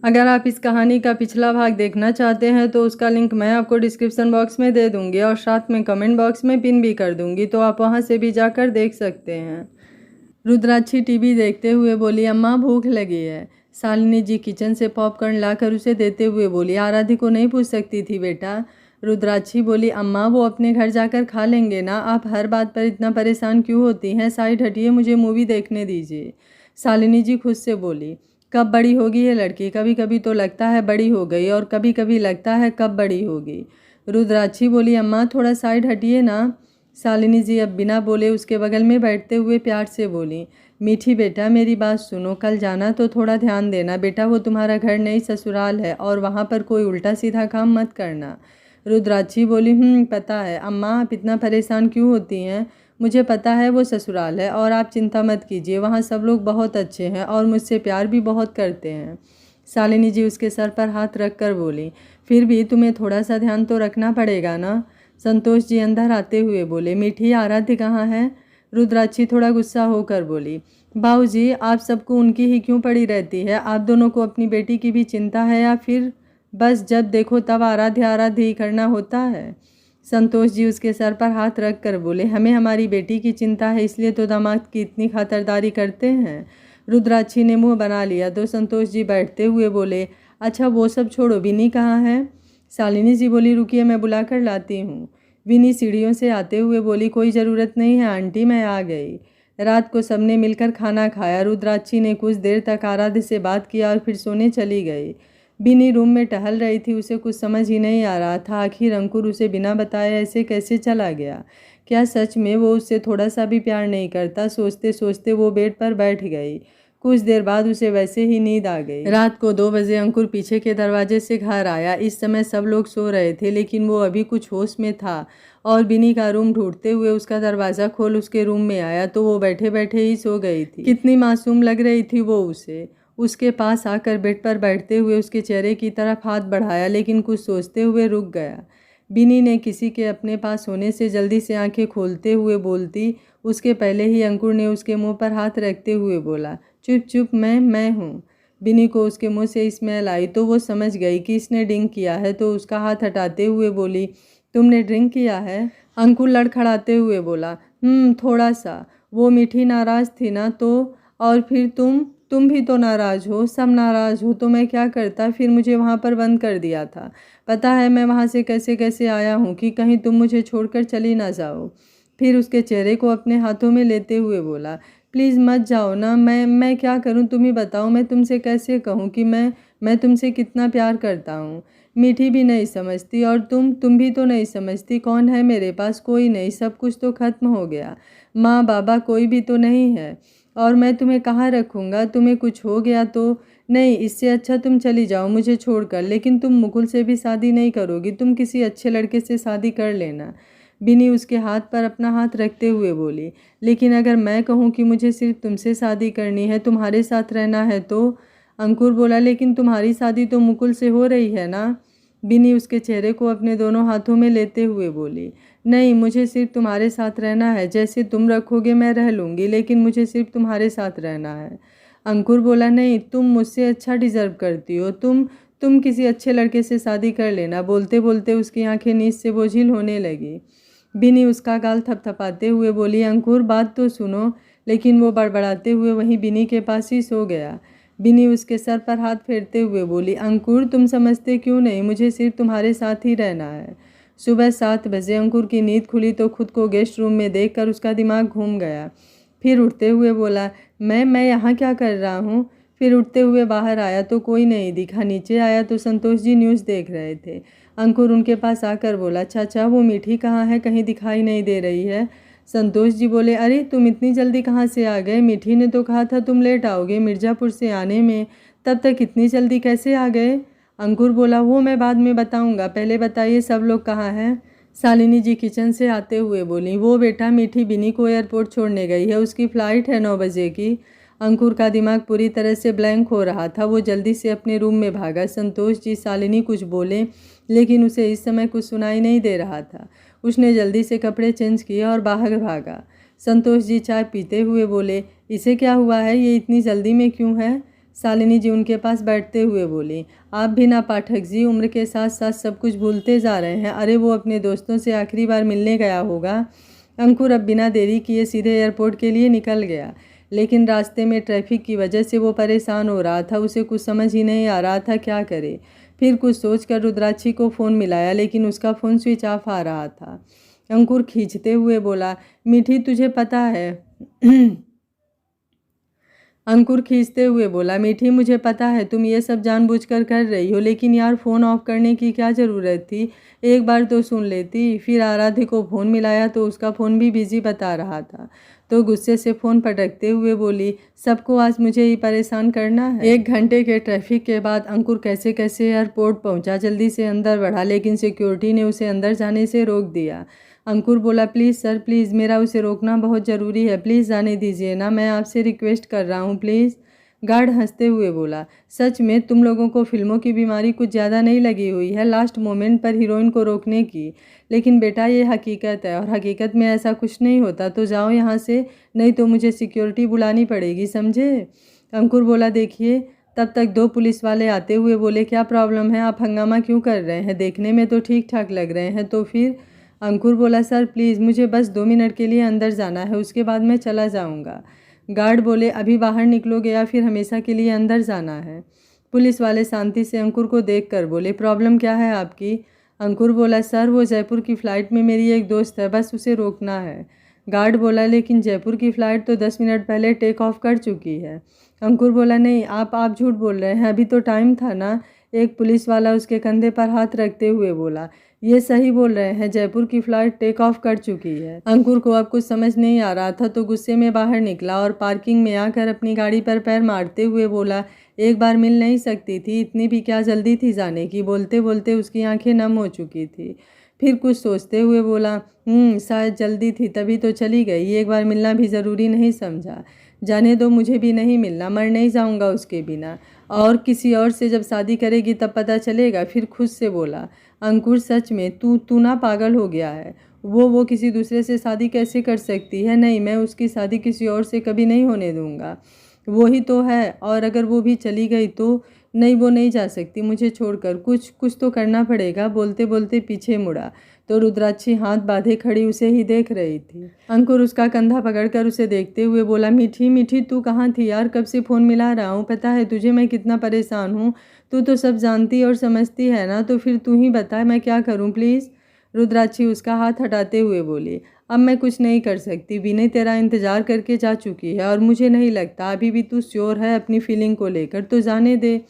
अगर आप इस कहानी का पिछला भाग देखना चाहते हैं तो उसका लिंक मैं आपको डिस्क्रिप्शन बॉक्स में दे दूंगी और साथ में कमेंट बॉक्स में पिन भी कर दूंगी, तो आप वहां से भी जाकर देख सकते हैं। रुद्राक्षी टीवी देखते हुए बोली, अम्मा भूख लगी है। शालिनी जी किचन से पॉपकॉर्न लाकर उसे देते हुए बोली, आराध्य को नहीं पूछ सकती थी बेटा। रुद्राक्षी बोली, अम्मा वो अपने घर जाकर खा लेंगे ना, आप हर बात पर इतना परेशान क्यों होती हैं? साइड हटिए, मुझे मूवी देखने दीजिए। शालिनी जी खुद से बोली, कब बड़ी होगी ये लड़की? कभी कभी तो लगता है बड़ी हो गई और कभी कभी लगता है कब बड़ी होगी। रुद्राक्षी बोली, अम्मा थोड़ा साइड हटिए ना। शालिनी जी अब बिना बोले उसके बगल में बैठते हुए प्यार से बोली, मीठी बेटा मेरी बात सुनो, कल जाना तो थोड़ा ध्यान देना बेटा, वो तुम्हारा घर नहीं ससुराल है और वहाँ पर कोई उल्टा सीधा काम मत करना। रुद्राक्षी बोली, पता है अम्मा, आप इतना परेशान क्यों होती हैं? मुझे पता है वो ससुराल है और आप चिंता मत कीजिए, वहाँ सब लोग बहुत अच्छे हैं और मुझसे प्यार भी बहुत करते हैं। शालिनी जी उसके सर पर हाथ रख कर बोली, फिर भी तुम्हें थोड़ा सा ध्यान तो रखना पड़ेगा ना। संतोष जी अंदर आते हुए बोले, मीठी आराध्य कहाँ है? रुद्राक्षी थोड़ा गुस्सा होकर बोली, बाबूजी आप सबको उनकी ही क्यों पड़ी रहती है? आप दोनों को अपनी बेटी की भी चिंता है या फिर बस जब देखो तब आराध्य आराध्य ही करना होता है? संतोष जी उसके सर पर हाथ रख कर बोले, हमें हमारी बेटी की चिंता है इसलिए तो दामाद की इतनी खातिरदारी करते हैं। रुद्राक्षी ने मुंह बना लिया तो संतोष जी बैठते हुए बोले, अच्छा वो सब छोड़ो, विनी कहाँ है? शालिनी जी बोली, रुकिए मैं बुला कर लाती हूँ। विनी सीढ़ियों से आते हुए बोली, कोई ज़रूरत नहीं है आंटी, मैं आ गई। रात को सबने मिलकर खाना खाया। रुद्राक्षी ने कुछ देर तक आराध्य से बात किया और फिर सोने चली गई। बिनी रूम में टहल रही थी, उसे कुछ समझ ही नहीं आ रहा था, आखिर अंकुर उसे बिना बताए ऐसे कैसे चला गया? क्या सच में वो उससे थोड़ा सा भी प्यार नहीं करता? सोचते सोचते वो बेड पर बैठ गई। कुछ देर बाद उसे वैसे ही नींद आ गई। रात को 2 बजे अंकुर पीछे के दरवाजे से घर आया। इस समय सब लोग सो रहे थे लेकिन वो अभी कुछ होश में था और बिनी का रूम ढूंढते हुए उसका दरवाज़ा खोल उसके रूम में आया तो वो बैठे बैठे ही सो गई थी। कितनी मासूम लग रही थी वो उसे। उसके पास आकर बेड पर बैठते हुए उसके चेहरे की तरफ हाथ बढ़ाया लेकिन कुछ सोचते हुए रुक गया। बिनी ने किसी के अपने पास होने से जल्दी से आंखें खोलते हुए बोलती उसके पहले ही अंकुर ने उसके मुंह पर हाथ रखते हुए बोला, चुप चुप, मैं हूँ। बिनी को उसके मुंह से स्मेल आई तो वो समझ गई कि इसने ड्रिंक किया है तो उसका हाथ हटाते हुए बोली, तुमने ड्रिंक किया है? अंकुर लड़खड़ाते हुए बोला, थोड़ा सा। वो मीठी नाराज़ थी ना, तो और फिर तुम भी तो नाराज़ हो, सब नाराज़ हो तो मैं क्या करता? फिर मुझे वहाँ पर बंद कर दिया था। पता है मैं वहाँ से कैसे कैसे आया हूँ कि कहीं तुम मुझे छोड़कर चली ना जाओ। फिर उसके चेहरे को अपने हाथों में लेते हुए बोला, प्लीज़ मत जाओ ना, मैं क्या करूँ तुम ही बताओ, मैं तुमसे कैसे कहूँ कि मैं तुमसे कितना प्यार करता हूँ। मीठी भी नहीं समझती और तुम भी तो नहीं समझती। कौन है मेरे पास? कोई नहीं, सब कुछ तो ख़त्म हो गया। माँ बाबा कोई भी तो नहीं है और मैं तुम्हें कहाँ रखूँगा? तुम्हें कुछ हो गया तो? नहीं, इससे अच्छा तुम चली जाओ मुझे छोड़कर। लेकिन तुम मुकुल से भी शादी नहीं करोगी, तुम किसी अच्छे लड़के से शादी कर लेना। बिनी उसके हाथ पर अपना हाथ रखते हुए बोली, लेकिन अगर मैं कहूँ कि मुझे सिर्फ तुमसे शादी करनी है, तुम्हारे साथ रहना है तो? अंकुर बोला, लेकिन तुम्हारी शादी तो मुकुल से हो रही है ना? बिनी उसके चेहरे को अपने दोनों हाथों में लेते हुए बोली, नहीं, मुझे सिर्फ तुम्हारे साथ रहना है। जैसे तुम रखोगे मैं रह लूँगी, लेकिन मुझे सिर्फ तुम्हारे साथ रहना है। अंकुर बोला, नहीं, तुम मुझसे अच्छा डिज़र्व करती हो, तुम किसी अच्छे लड़के से शादी कर लेना। बोलते बोलते उसकी आंखें नींद से बोझिल होने लगी। बिनी उसका गाल थपथपाते हुए बोली, अंकुर बात तो सुनो। लेकिन वो बड़बड़ाते हुए वहीं बिनी के पास ही सो गया। बिनी उसके सर पर हाथ फेरते हुए बोली, अंकुर तुम समझते क्यों नहीं? मुझे सिर्फ तुम्हारे साथ ही रहना है। सुबह 7 बजे अंकुर की नींद खुली तो खुद को गेस्ट रूम में देखकर उसका दिमाग घूम गया। फिर उठते हुए बोला, मैं यहाँ क्या कर रहा हूँ? फिर उठते हुए बाहर आया तो कोई नहीं दिखा। नीचे आया तो संतोष जी न्यूज़ देख रहे थे। अंकुर उनके पास आकर बोला, चाचा वो मीठी कहाँ है? कहीं दिखाई नहीं दे रही है। संतोष जी बोले, अरे तुम इतनी जल्दी कहाँ से आ गए? मीठी ने तो कहा था तुम लेट आओगे मिर्ज़ापुर से आने में, तब तक इतनी जल्दी कैसे आ गए? अंकुर बोला, वो मैं बाद में बताऊंगा, पहले बताइए सब लोग कहाँ हैं? शालिनी जी किचन से आते हुए बोली, वो बेटा मीठी बिनी को एयरपोर्ट छोड़ने गई है, उसकी फ़्लाइट है 9 बजे की। अंकुर का दिमाग पूरी तरह से ब्लैंक हो रहा था। वो जल्दी से अपने रूम में भागा। संतोष जी शालिनी कुछ बोले लेकिन उसे इस समय कुछ सुनाई नहीं दे रहा था। उसने जल्दी से कपड़े चेंज किए और बाहर भागा। संतोष जी चाय पीते हुए बोले, इसे क्या हुआ है? ये इतनी जल्दी में क्यों है? शालिनी जी उनके पास बैठते हुए बोली, आप भी ना पाठक जी, उम्र के साथ साथ सब कुछ भूलते जा रहे हैं। अरे वो अपने दोस्तों से आखिरी बार मिलने गया होगा। अंकुर अब बिना देरी किए सीधे एयरपोर्ट के लिए निकल गया, लेकिन रास्ते में ट्रैफिक की वजह से वो परेशान हो रहा था। उसे कुछ समझ ही नहीं आ रहा था क्या करे। फिर कुछ सोचकर रुद्राक्षी को फ़ोन मिलाया, लेकिन उसका फ़ोन स्विच ऑफ आ रहा था। अंकुर खींचते हुए बोला, मीठी तुझे पता है अंकुर खींचते हुए बोला, मीठी मुझे पता है तुम ये सब जानबूझकर कर रही हो, लेकिन यार फ़ोन ऑफ करने की क्या ज़रूरत थी। एक बार तो सुन लेती। फिर आराध्य को फ़ोन मिलाया तो उसका फ़ोन भी बिजी बता रहा था, तो गुस्से से फ़ोन पटकते हुए बोली, सबको आज मुझे ही परेशान करना है। 1 घंटे के ट्रैफिक के बाद अंकुर कैसे कैसे एयरपोर्ट पहुंचा। जल्दी से अंदर बढ़ा, लेकिन सिक्योरिटी ने उसे अंदर जाने से रोक दिया। अंकुर बोला, प्लीज़ सर प्लीज़, मेरा उसे रोकना बहुत ज़रूरी है, प्लीज़ जाने दीजिए ना, मैं आपसे रिक्वेस्ट कर रहा हूँ प्लीज़। गार्ड हंसते हुए बोला, सच में तुम लोगों को फिल्मों की बीमारी कुछ ज़्यादा नहीं लगी हुई है लास्ट मोमेंट पर हीरोइन को रोकने की। लेकिन बेटा ये हकीकत है, और हकीकत में ऐसा कुछ नहीं होता। तो जाओ यहाँ से, नहीं तो मुझे सिक्योरिटी बुलानी पड़ेगी, समझे। अंकुर बोला, देखिए। तब तक 2 पुलिस वाले आते हुए बोले, क्या प्रॉब्लम है, आप हंगामा क्यों कर रहे हैं, देखने में तो ठीक ठाक लग रहे हैं। तो फिर अंकुर बोला, सर प्लीज़ मुझे बस 2 मिनट के लिए अंदर जाना है, उसके बाद मैं चला जाऊंगा। गार्ड बोले, अभी बाहर निकलोगे या फिर हमेशा के लिए अंदर जाना है। पुलिस वाले शांति से अंकुर को देखकर बोले, प्रॉब्लम क्या है आपकी। अंकुर बोला, सर वो जयपुर की फ़्लाइट में मेरी एक दोस्त है, बस उसे रोकना है। गार्ड बोला, लेकिन जयपुर की फ़्लाइट तो 10 मिनट पहले टेक ऑफ कर चुकी है। अंकुर बोला, नहीं आप झूठ बोल रहे हैं, अभी तो टाइम था ना। एक पुलिस वाला उसके कंधे पर हाथ रखते हुए बोला, ये सही बोल रहे हैं, जयपुर की फ़्लाइट टेक ऑफ कर चुकी है। अंकुर को अब कुछ समझ नहीं आ रहा था, तो गुस्से में बाहर निकला और पार्किंग में आकर अपनी गाड़ी पर पैर मारते हुए बोला, एक बार मिल नहीं सकती थी, इतनी भी क्या जल्दी थी जाने की। बोलते बोलते उसकी आंखें नम हो चुकी थी। फिर कुछ सोचते हुए बोला, शायद जल्दी थी तभी तो चली गई, एक बार मिलना भी ज़रूरी नहीं समझा। जाने दो, मुझे भी नहीं मिलना, मर नहीं जाऊंगा उसके बिना। और किसी और से जब शादी करेगी तब पता चलेगा। फिर खुद से बोला, अंकुर सच में तू ना पागल हो गया है। वो किसी दूसरे से शादी कैसे कर सकती है। नहीं, मैं उसकी शादी किसी और से कभी नहीं होने दूंगा। वो ही तो है, और अगर वो भी चली गई तो नहीं, वो नहीं जा सकती मुझे छोड़कर। कुछ तो करना पड़ेगा। बोलते बोलते पीछे मुड़ा तो रुद्राक्षी हाथ बांधे खड़ी उसे ही देख रही थी। अंकुर उसका कंधा पकड़कर उसे देखते हुए बोला, मीठी मीठी तू कहाँ थी यार, कब से फ़ोन मिला रहा हूँ, पता है तुझे मैं कितना परेशान हूँ। तू तो सब जानती और समझती है ना, तो फिर तू ही बता मैं क्या करूँ प्लीज़। रुद्राक्षी उसका हाथ हटाते हुए बोली, अब मैं कुछ नहीं कर सकती। विनय तेरा इंतज़ार करके जा चुकी है, और मुझे नहीं लगता अभी भी तू श्योर है अपनी फीलिंग को लेकर, तो जाने दे।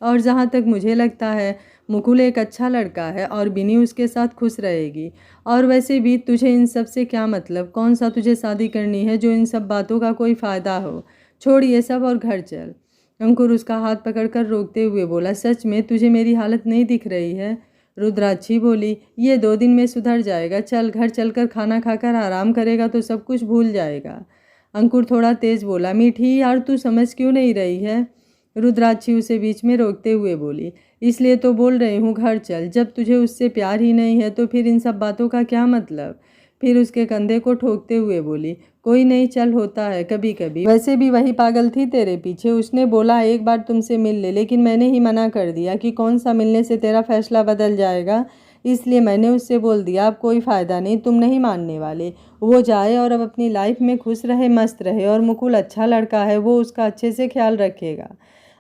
और जहाँ तक मुझे लगता है मुकुल एक अच्छा लड़का है और बिनी उसके साथ खुश रहेगी। और वैसे भी तुझे इन सब से क्या मतलब, कौन सा तुझे शादी करनी है जो इन सब बातों का कोई फ़ायदा हो। छोड़ ये सब और घर चल। अंकुर उसका हाथ पकड़कर रोकते हुए बोला, सच में तुझे मेरी हालत नहीं दिख रही है। रुद्राक्षी बोली, ये 2 दिन में सुधर जाएगा, चल घर चलकर खाना खाकर आराम करेगा तो सब कुछ भूल जाएगा। अंकुर थोड़ा तेज बोला, मीठी यार तू समझ क्यों नहीं रही है। रुद्राक्षी उसे बीच में रोकते हुए बोली, इसलिए तो बोल रही हूँ घर चल। जब तुझे उससे प्यार ही नहीं है तो फिर इन सब बातों का क्या मतलब। फिर उसके कंधे को ठोकते हुए बोली, कोई नहीं, चल होता है कभी कभी, वैसे भी वही पागल थी तेरे पीछे। उसने बोला एक बार तुमसे मिल ले, लेकिन मैंने ही मना कर दिया कि कौन सा मिलने से तेरा फैसला बदल जाएगा। इसलिए मैंने उससे बोल दिया अब कोई फ़ायदा नहीं, तुम नहीं मानने वाले। वो जाए और अब अपनी लाइफ में खुश रहे, मस्त रहे, और मुकुल अच्छा लड़का है, वो उसका अच्छे से ख्याल रखेगा।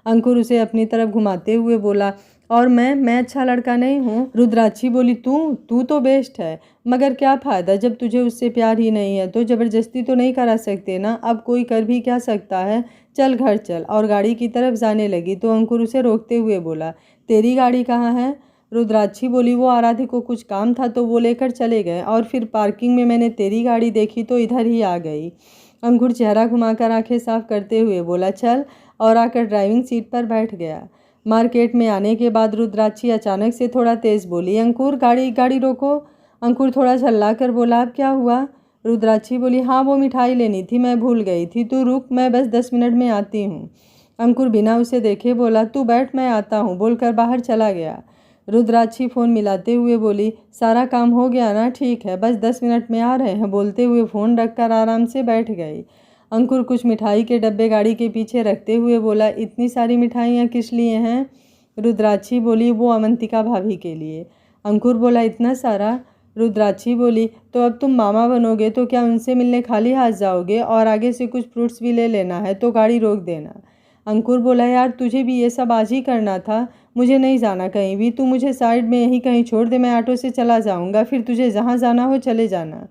अंकुर उसे अपनी तरफ घुमाते हुए बोला, और मैं अच्छा लड़का नहीं हूँ। रुद्राक्षी बोली, तू तो बेस्ट है, मगर क्या फ़ायदा जब तुझे उससे प्यार ही नहीं है। तो ज़बरदस्ती तो नहीं करा सकते ना, अब कोई कर भी क्या सकता है। चल घर चल। और गाड़ी की तरफ जाने लगी तो अंकुर उसे रोकते हुए बोला, तेरी गाड़ी कहाँ है। रुद्राक्षी बोली, वो आराध्य को कुछ काम था तो वो लेकर चले गए, और फिर पार्किंग में मैंने तेरी गाड़ी देखी तो इधर ही आ गई। अंकुर चेहरा घुमाकर आंखें साफ करते हुए बोला, चल, और आकर ड्राइविंग सीट पर बैठ गया। मार्केट में आने के बाद रुद्राक्षी अचानक से थोड़ा तेज़ बोली, अंकुर गाड़ी रोको। अंकुर थोड़ा झल्ला कर बोला, अब क्या हुआ। रुद्राक्षी बोली, हाँ वो मिठाई लेनी थी, मैं भूल गई थी, तू रुक, मैं बस 10 मिनट में आती हूँ। अंकुर बिना उसे देखे बोला, तू बैठ मैं आता हूँ, बोलकर बाहर चला गया। रुद्राक्षी फ़ोन मिलाते हुए बोली, सारा काम हो गया ना, ठीक है, बस 10 मिनट में आ रहे हैं, बोलते हुए फ़ोन रखकर आराम से बैठ गई। अंकुर कुछ मिठाई के डब्बे गाड़ी के पीछे रखते हुए बोला, इतनी सारी मिठाइयाँ किस लिए हैं? रुद्राक्षी बोली, वो अवंतिका भाभी के लिए। अंकुर बोला, इतना सारा? रुद्राक्षी बोली, तो अब तुम मामा बनोगे तो क्या उनसे मिलने खाली हाथ जाओगे? और आगे से कुछ फ्रूट्स भी ले लेना है तो गाड़ी रोक देना। अंकुर बोला, यार तुझे भी ये सब आज ही करना था? मुझे नहीं जाना कहीं भी, तू मुझे साइड में यहीं कहीं छोड़ दे, मैं ऑटो से चला जाऊंगा, फिर तुझे जहाँ जाना हो चले जाना।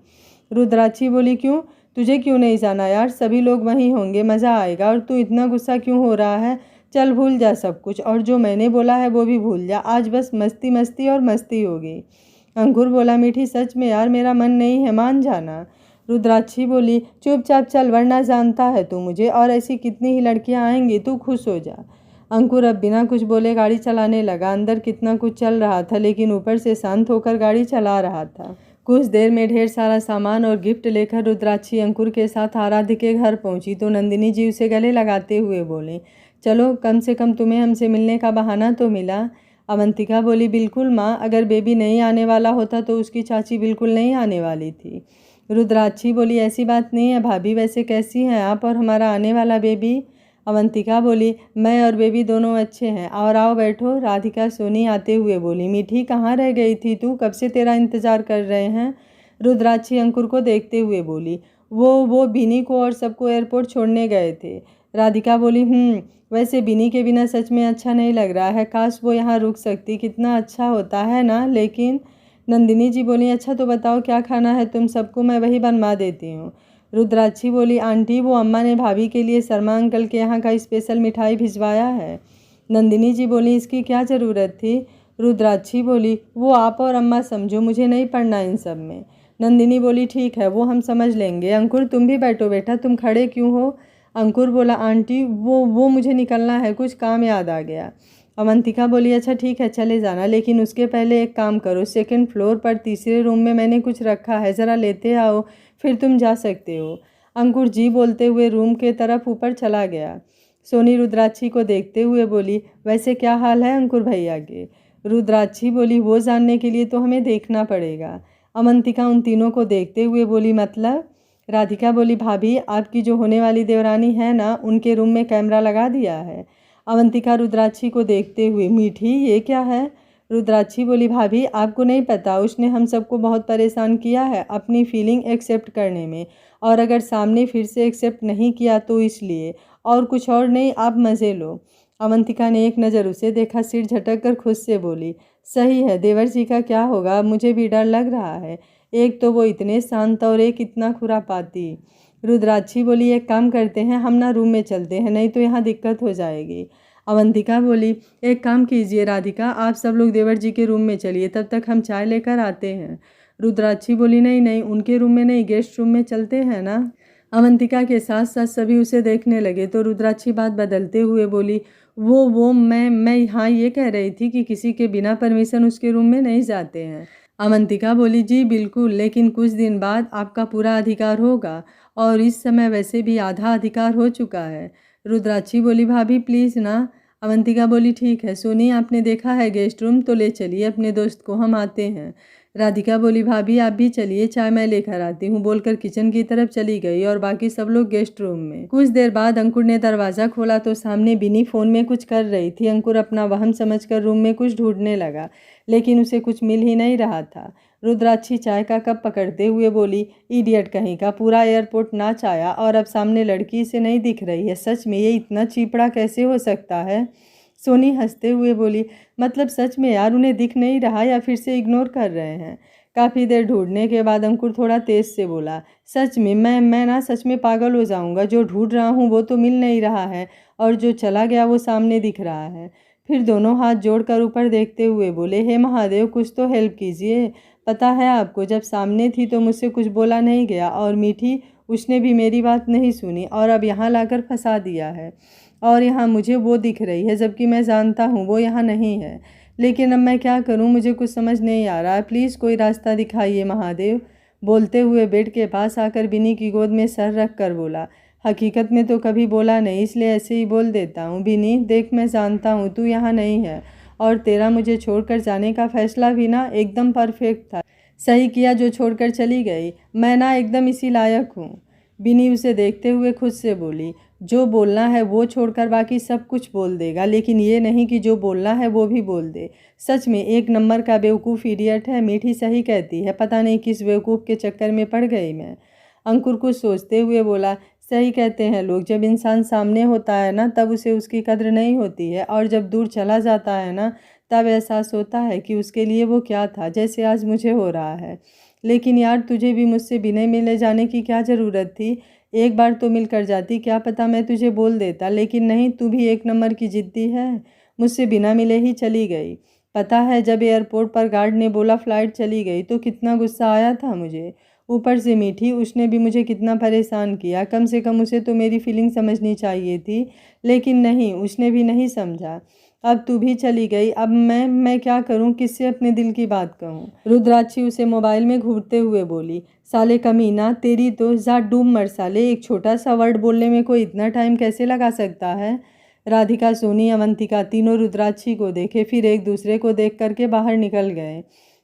रुद्राक्षी बोली, क्यों? तुझे क्यों नहीं जाना यार? सभी लोग वहीं होंगे, मज़ा आएगा। और तू इतना गुस्सा क्यों हो रहा है? चल भूल जा सब कुछ, और जो मैंने बोला है वो भी भूल जा। आज बस मस्ती मस्ती और मस्ती होगी। अंकुर बोला, मीठी सच में यार मेरा मन नहीं है, मान जाना। रुद्राक्षी बोली, चुपचाप चल वरना जानता है तू मुझे, और ऐसी कितनी ही लड़कियां आएंगी, तू खुश हो जा। अंकुर अब बिना कुछ बोले गाड़ी चलाने लगा। अंदर कितना कुछ चल रहा था लेकिन ऊपर से शांत होकर गाड़ी चला रहा था। कुछ देर में ढेर सारा सामान और गिफ्ट लेकर रुद्राक्षी अंकुर के साथ आराध्य के घर पहुंची तो नंदिनी जी उसे गले लगाते हुए बोले, चलो कम से कम तुम्हें हमसे मिलने का बहाना तो मिला। अवंतिका बोली, बिल्कुल माँ, अगर बेबी नहीं आने वाला होता तो उसकी चाची बिल्कुल नहीं आने वाली थी। रुद्राक्षी बोली, ऐसी बात नहीं है भाभी, वैसे कैसी हैं आप और हमारा आने वाला बेबी? अवंतिका बोली, मैं और बेबी दोनों अच्छे हैं, और आओ बैठो। राधिका सोनी आते हुए बोली, मीठी कहाँ रह गई थी तू? कब से तेरा इंतज़ार कर रहे हैं। रुद्राक्षी अंकुर को देखते हुए बोली, वो बिनी को और सबको एयरपोर्ट छोड़ने गए थे। राधिका बोली, वैसे बिनी के बिना सच में अच्छा नहीं लग रहा है, काश वो यहाँ रुक सकती, कितना अच्छा होता है ना। लेकिन नंदिनी जी बोली, अच्छा तो बताओ क्या खाना है तुम सबको, मैं वही बनवा देती हूँ। रुद्राक्षी बोली, आंटी वो अम्मा ने भाभी के लिए शर्मा अंकल के यहाँ का स्पेशल मिठाई भिजवाया है। नंदिनी जी बोली, इसकी क्या ज़रूरत थी? रुद्राक्षी बोली, वो आप और अम्मा समझो, मुझे नहीं पढ़ना इन सब में। नंदिनी बोली, ठीक है वो हम समझ लेंगे। अंकुर तुम भी बैठो बेटा, तुम खड़े क्यों हो? अंकुर बोला, आंटी वो मुझे निकलना है, कुछ काम याद आ गया। अवंतिका बोली, अच्छा ठीक है चले जाना, लेकिन उसके पहले एक काम करो, सेकंड फ्लोर पर तीसरे रूम में मैंने कुछ रखा है, ज़रा लेते आओ, फिर तुम जा सकते हो। अंकुर जी बोलते हुए रूम के तरफ ऊपर चला गया। सोनी रुद्राक्षी को देखते हुए बोली, वैसे क्या हाल है अंकुर भैया के? रुद्राक्षी बोली, वो जानने के लिए तो हमें देखना पड़ेगा। अवंतिका उन तीनों को देखते हुए बोली, मतलब? राधिका बोली, भाभी आपकी जो होने वाली देवरानी है ना, उनके रूम में कैमरा लगा दिया है। अवंतिका रुद्राक्षी को देखते हुए, मीठी ये क्या है? रुद्राक्षी बोली, भाभी आपको नहीं पता, उसने हम सबको बहुत परेशान किया है अपनी फीलिंग एक्सेप्ट करने में, और अगर सामने फिर से एक्सेप्ट नहीं किया तो इसलिए, और कुछ और नहीं, आप मज़े लो। अवंतिका ने एक नज़र उसे देखा, सिर झटक कर खुद से बोली, सही है, देवर जी का क्या होगा, मुझे भी डर लग रहा है, एक तो वो इतने शांत और एक इतना खुरापाती। रुद्राक्षी बोली, एक काम करते हैं, हम ना रूम में चलते हैं, नहीं तो यहाँ दिक्कत हो जाएगी। अवंतिका बोली, एक काम कीजिए राधिका, आप सब लोग देवर जी के रूम में चलिए, तब तक हम चाय लेकर आते हैं। रुद्राक्षी बोली, नहीं नहीं, उनके रूम में नहीं, गेस्ट रूम में चलते हैं ना। अवंतिका के साथ साथ सभी उसे देखने लगे तो रुद्राक्षी बात बदलते हुए बोली, वो मैं हाँ ये कह रही थी कि किसी के बिना परमिशन उसके रूम में नहीं जाते हैं। अवंतिका बोली, जी बिल्कुल, लेकिन कुछ दिन बाद आपका पूरा अधिकार होगा, और इस समय वैसे भी आधा अधिकार हो चुका है। रुद्राक्षी बोली, भाभी प्लीज़ ना। अवंतिका बोली, ठीक है, सोनी आपने देखा है गेस्ट रूम, तो ले चलिए अपने दोस्त को, हम आते हैं। राधिका बोली, भाभी आप भी चलिए, चाय मैं लेकर आती हूँ, बोलकर किचन की तरफ चली गई और बाकी सब लोग गेस्ट रूम में। कुछ देर बाद अंकुर ने दरवाज़ा खोला तो सामने बिनी फ़ोन में कुछ कर रही थी। अंकुर अपना वहम समझकर रूम में कुछ ढूंढने लगा, लेकिन उसे कुछ मिल ही नहीं रहा था। रुद्राक्षी चाय का कप पकड़ते हुए बोली, इडियट कहीं का, पूरा एयरपोर्ट नाच आया और अब सामने लड़की से नहीं दिख रही है, सच में ये इतना चीपड़ा कैसे हो सकता है? सोनी हंसते हुए बोली, मतलब सच में यार, उन्हें दिख नहीं रहा या फिर से इग्नोर कर रहे हैं। काफ़ी देर ढूंढने के बाद अंकुर थोड़ा तेज से बोला, सच में मैं ना सच में पागल हो जाऊंगा, जो ढूंढ रहा हूँ वो तो मिल नहीं रहा है, और जो चला गया वो सामने दिख रहा है। फिर दोनों हाथ जोड़कर ऊपर देखते हुए बोले, हे महादेव कुछ तो हेल्प कीजिए। पता है आपको, जब सामने थी तो मुझसे कुछ बोला नहीं गया, और मीठी उसने भी मेरी बात नहीं सुनी, और अब यहाँ लाकर फंसा दिया है, और यहाँ मुझे वो दिख रही है जबकि मैं जानता हूँ वो यहाँ नहीं है। लेकिन अब मैं क्या करूँ, मुझे कुछ समझ नहीं आ रहा है, प्लीज़ कोई रास्ता दिखाइए महादेव। बोलते हुए बेड के पास आकर बिनी की गोद में सर रख कर बोला, हकीकत में तो कभी बोला नहीं, इसलिए ऐसे ही बोल देता हूँ। बिनी देख, मैं जानता हूँ तू यहाँ नहीं है, और तेरा मुझे छोड़कर जाने का फैसला भी ना एकदम परफेक्ट था, सही किया जो छोड़कर चली गई, मैं ना एकदम इसी लायक हूँ। बिनी उसे देखते हुए खुद से बोली, जो बोलना है वो छोड़कर बाकी सब कुछ बोल देगा, लेकिन ये नहीं कि जो बोलना है वो भी बोल दे। सच में एक नंबर का बेवकूफ़ इडियट है। मीठी सही कहती है, पता नहीं किस बेवकूफ़ के चक्कर में पड़ गई मैं। अंकुर कुछ सोचते हुए बोला, सही कहते हैं लोग, जब इंसान सामने होता है ना तब उसे उसकी कद्र नहीं होती है, और जब दूर चला जाता है ना तब एहसास होता है कि उसके लिए वो क्या था, जैसे आज मुझे हो रहा है। लेकिन यार, तुझे भी मुझसे बिना मिले जाने की क्या ज़रूरत थी? एक बार तो मिल कर जाती, क्या पता मैं तुझे बोल देता। लेकिन नहीं, तू भी एक नंबर की ज़िद्दी है, मुझसे बिना मिले ही चली गई। पता है, जब एयरपोर्ट पर गार्ड ने बोला फ़्लाइट चली गई तो कितना गुस्सा आया था मुझे। ऊपर से मीठी, उसने भी मुझे कितना परेशान किया। कम से कम उसे तो मेरी फीलिंग समझनी चाहिए थी, लेकिन नहीं, उसने भी नहीं समझा। अब तू भी चली गई, अब मैं क्या करूं, किससे अपने दिल की बात कहूं? रुद्राक्षी उसे मोबाइल में घूरते हुए बोली, साले कमीना, तेरी तो जा डूब मर साले, एक छोटा सा वर्ड बोलने में कोई इतना टाइम कैसे लगा सकता है? राधिका, सोनी, अवंतिका तीनों रुद्राक्षी को देखे, फिर एक दूसरे को देख करके बाहर निकल गए।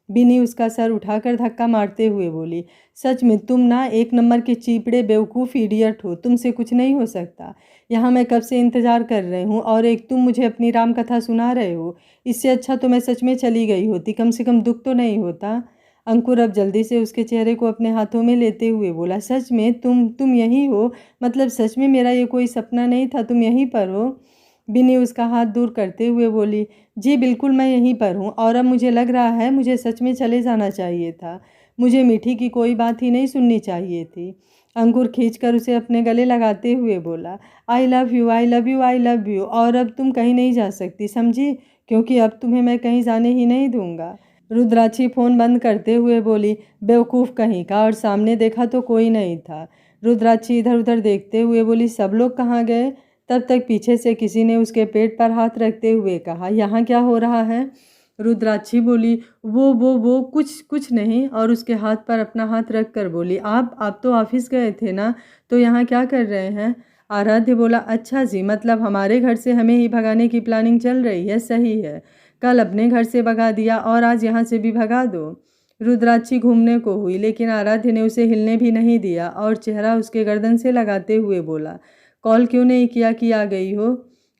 बिनी उसका सर उठाकर धक्का मारते हुए बोली, सच में तुम ना एक नंबर के चीपड़े बेवकूफ़ इडियट हो, तुमसे कुछ नहीं हो सकता। यहाँ मैं कब से इंतज़ार कर रही हूँ, और एक तुम मुझे अपनी राम कथा सुना रहे हो। इससे अच्छा तो मैं सच में चली गई होती, कम से कम दुख तो नहीं होता। अंकुर अब जल्दी से उसके चेहरे को अपने हाथों में लेते हुए बोला, सच में तुम यहीं हो? मतलब सच में मेरा ये कोई सपना नहीं था, तुम यहीं पर हो? बिनी उसका हाथ दूर करते हुए बोली, जी बिल्कुल मैं यहीं पर हूँ, और अब मुझे लग रहा है मुझे सच में चले जाना चाहिए था। मुझे मीठी की कोई बात ही नहीं सुननी चाहिए थी। अंकुर खींचकर उसे अपने गले लगाते हुए बोला, I love you, I love you, I love you, और अब तुम कहीं नहीं जा सकती, समझी? क्योंकि अब तुम्हें मैं कहीं जाने ही नहीं दूंगा। रुद्राक्षी फ़ोन बंद करते हुए बोली, बेवकूफ़ कहीं का, और सामने देखा तो कोई नहीं था। रुद्राक्षी इधर उधर देखते हुए बोली, सब लोग कहाँ गए? तब तक पीछे से किसी ने उसके पेट पर हाथ रखते हुए कहा, यहाँ क्या हो रहा है? रुद्राक्षी बोली, वो कुछ कुछ नहीं, और उसके हाथ पर अपना हाथ रख कर बोली, आप तो ऑफिस गए थे ना, तो यहाँ क्या कर रहे हैं? आराध्य बोला, अच्छा जी, मतलब हमारे घर से हमें ही भगाने की प्लानिंग चल रही है, सही है। कल अपने घर से भगा दिया और आज यहाँ से भी भगा दो। रुद्राक्षी घूमने को हुई, लेकिन आराध्य ने उसे हिलने भी नहीं दिया और चेहरा उसके गर्दन से लगाते हुए बोला, कॉल क्यों नहीं किया कि आ गई हो?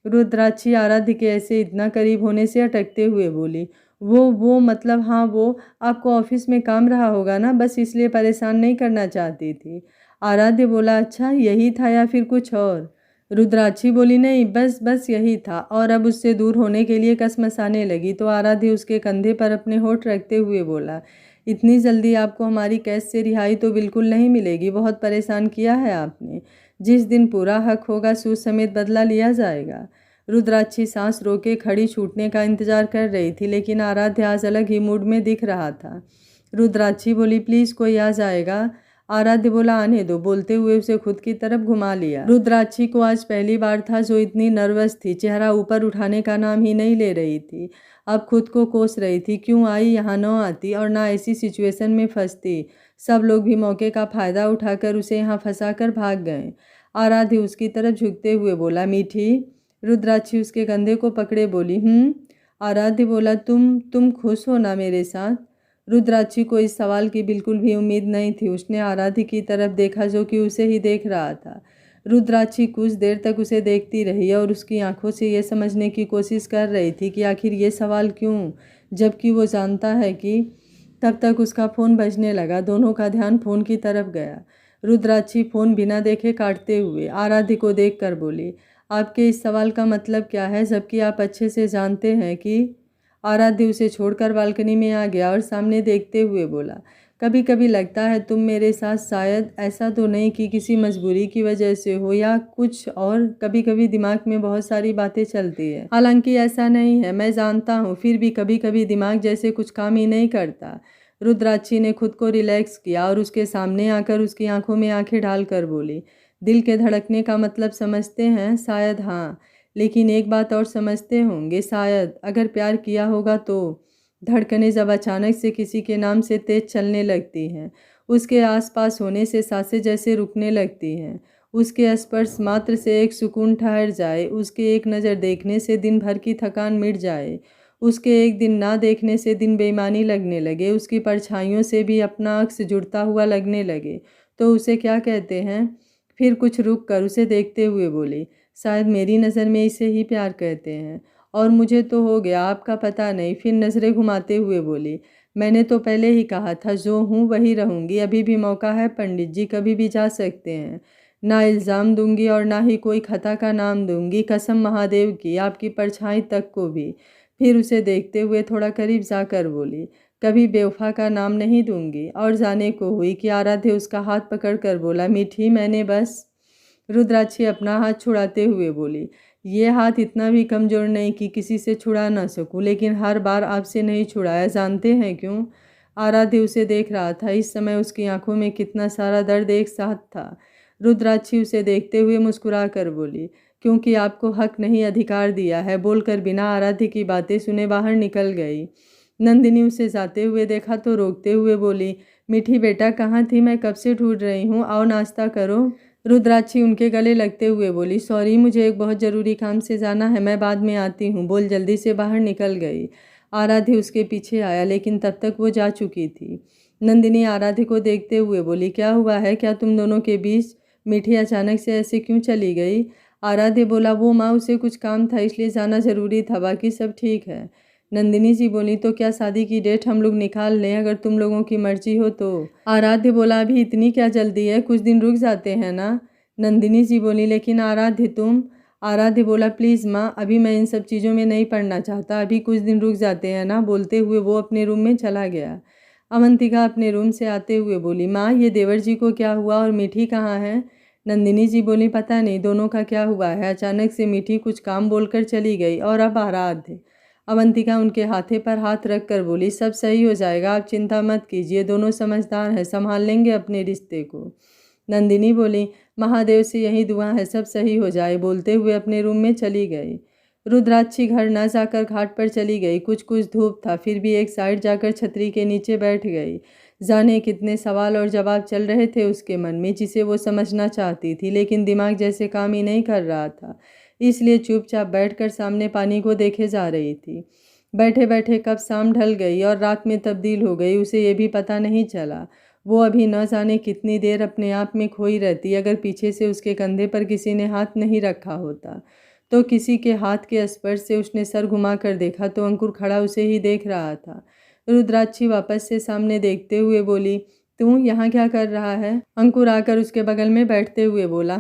रुद्राक्षी आराध्य के ऐसे इतना करीब होने से अटकते हुए बोली, वो मतलब हाँ, वो आपको ऑफिस में काम रहा होगा ना, बस इसलिए परेशान नहीं करना चाहती थी। आराध्य बोला, अच्छा यही था या फिर कुछ और? रुद्राक्षी बोली, नहीं, बस बस यही था, और अब उससे दूर होने के लिए कसमसाने लगी तो आराध्य उसके कंधे पर अपने होठ रखते हुए बोला, इतनी जल्दी आपको हमारी कैद से रिहाई तो बिल्कुल नहीं मिलेगी, बहुत परेशान किया है आपने। जिस दिन पूरा हक होगा सूद समेत बदला लिया जाएगा। रुद्राक्षी सांस रोके खड़ी छूटने का इंतजार कर रही थी, लेकिन आराध्य आज अलग ही मूड में दिख रहा था। रुद्राक्षी बोली, प्लीज़ कोई आ जाएगा? आराध्य बोला, आने दो, बोलते हुए उसे खुद की तरफ घुमा लिया। रुद्राक्षी को आज पहली बार था जो इतनी नर्वस थी, चेहरा ऊपर उठाने का नाम ही नहीं ले रही थी। अब खुद को कोस रही थी, क्यों आई, यहाँ न आती और ना ऐसी सिचुएशन में फंसती। सब लोग भी मौके का फ़ायदा उठाकर उसे यहाँ फंसा कर भाग गए। आराध्य उसकी तरफ झुकते हुए बोला, मीठी? रुद्राक्षी उसके कंधे को पकड़े बोली, आराध्य बोला, तुम खुश हो ना मेरे साथ? रुद्राक्षी को इस सवाल की बिल्कुल भी उम्मीद नहीं थी। उसने आराध्य की तरफ देखा जो कि उसे ही देख रहा था। रुद्राक्षी कुछ देर तक उसे देखती रही और उसकी आंखों से ये समझने की कोशिश कर रही थी कि आखिर ये सवाल क्यों, जबकि वो जानता है कि। तब तक उसका फ़ोन बजने लगा। दोनों का ध्यान फ़ोन की तरफ गया। रुद्राक्षी फ़ोन बिना देखे काटते हुए आराध्य को देख कर बोली, आपके इस सवाल का मतलब क्या है, जबकि आप अच्छे से जानते हैं कि। आराध्य उसे छोड़कर बालकनी में आ गया और सामने देखते हुए बोला, कभी कभी लगता है तुम मेरे साथ, शायद ऐसा तो नहीं कि किसी मजबूरी की वजह से हो या कुछ और, कभी कभी दिमाग में बहुत सारी बातें चलती है। हालांकि ऐसा नहीं है, मैं जानता हूँ, फिर भी कभी कभी दिमाग जैसे कुछ काम ही नहीं करता। रुद्राक्षी ने खुद को रिलैक्स किया और उसके सामने आकर उसकी आंखों में आंखें डालकर बोली, दिल के धड़कने का मतलब समझते हैं? शायद हाँ, लेकिन एक बात और समझते होंगे शायद, अगर प्यार किया होगा तो। धड़कनें जब अचानक से किसी के नाम से तेज चलने लगती हैं, उसके आसपास होने से सांसें जैसे रुकने लगती हैं, उसके स्पर्श मात्र से एक सुकून ठहर जाए, उसके एक नज़र देखने से दिन भर की थकान मिट जाए, उसके एक दिन ना देखने से दिन बेईमानी लगने लगे, उसकी परछाइयों से भी अपना अक्स जुड़ता हुआ लगने लगे, तो उसे क्या कहते हैं। फिर कुछ रुक कर उसे देखते हुए बोली, शायद मेरी नज़र में इसे ही प्यार कहते हैं, और मुझे तो हो गया, आपका पता नहीं। फिर नज़रें घुमाते हुए बोली, मैंने तो पहले ही कहा था, जो हूँ वही रहूँगी। अभी भी मौका है पंडित जी, कभी भी जा सकते हैं। ना इल्ज़ाम दूंगी और ना ही कोई खता का नाम दूंगी, कसम महादेव की, आपकी परछाई तक को भी। फिर उसे देखते हुए थोड़ा करीब जाकर बोली, कभी बेवफा का नाम नहीं दूंगी। और जाने को हुई कि आराध्य उसका हाथ पकड़कर बोला, मीठी मैंने बस। रुद्राक्षी अपना हाथ छुड़ाते हुए बोली, ये हाथ इतना भी कमज़ोर नहीं कि किसी से छुड़ा ना सकूं, लेकिन हर बार आपसे नहीं छुड़ाया, जानते हैं क्यों। आराध्य उसे देख रहा था। इस समय उसकी आंखों में कितना सारा दर्द एक साथ था। रुद्राक्षी उसे देखते हुए मुस्कुरा कर बोली, क्योंकि आपको हक नहीं अधिकार दिया है। बोलकर बिना आराध्य की बातें सुने बाहर निकल गई। नंदिनी उसे जाते हुए देखा तो रोकते हुए बोली, मीठी बेटा कहाँ थी, मैं कब से ढूंढ रही हूँ, आओ नाश्ता करो। रुद्राक्षी उनके गले लगते हुए बोली, सॉरी, मुझे एक बहुत ज़रूरी काम से जाना है, मैं बाद में आती हूँ। बोल जल्दी से बाहर निकल गई। आराध्य उसके पीछे आया, लेकिन तब तक वो जा चुकी थी। नंदिनी आराध्य को देखते हुए बोली, क्या हुआ है, क्या तुम दोनों के बीच। मीठी अचानक से ऐसे क्यों चली गई। आराध्य बोला, वो माँ, उसे कुछ काम था इसलिए जाना ज़रूरी था, बाकी सब ठीक है। नंदिनी जी बोली, तो क्या शादी की डेट हम लोग निकाल लें, अगर तुम लोगों की मर्जी हो तो। आराध्य बोला, अभी इतनी क्या जल्दी है, कुछ दिन रुक जाते हैं ना। नंदिनी जी बोली, लेकिन आराध्य तुम। आराध्य बोला, प्लीज़ माँ, अभी मैं इन सब चीज़ों में नहीं पढ़ना चाहता, अभी कुछ दिन रुक जाते हैं ना। बोलते हुए वो अपने रूम में चला गया। अवंतिका अपने रूम से आते हुए बोली, माँ, ये देवर जी को क्या हुआ और मीठी कहाँ है। नंदिनी जी बोली, पता नहीं दोनों का क्या हुआ है, अचानक से मीठी कुछ काम बोलकर चली गई, और अब आराध्य। अवंतिका उनके हाथे पर हाथ रख कर बोली, सब सही हो जाएगा, आप चिंता मत कीजिए, दोनों समझदार हैं, संभाल लेंगे अपने रिश्ते को। नंदिनी बोली, महादेव से यही दुआ है, सब सही हो जाए। बोलते हुए अपने रूम में चली गई। रुद्राक्षी घर न जाकर घाट पर चली गई। कुछ कुछ धूप था, फिर भी एक साइड जाकर छतरी के नीचे बैठ गई। जाने कितने सवाल और जवाब चल रहे थे उसके मन में, जिसे वो समझना चाहती थी, लेकिन दिमाग जैसे काम ही नहीं कर रहा था, इसलिए चुपचाप बैठकर सामने पानी को देखे जा रही थी। बैठे बैठे कब शाम ढल गई और रात में तब्दील हो गई, उसे ये भी पता नहीं चला। वो अभी न जाने कितनी देर अपने आप में खोई रहती, अगर पीछे से उसके कंधे पर किसी ने हाथ नहीं रखा होता। तो किसी के हाथ के स्पर्श से उसने सर घुमा कर देखा तो अंकुर खड़ा उसे ही देख रहा था। रुद्राक्षी वापस से सामने देखते हुए बोली, तू यहाँ क्या कर रहा है। अंकुर आकर उसके बगल में बैठते हुए बोला,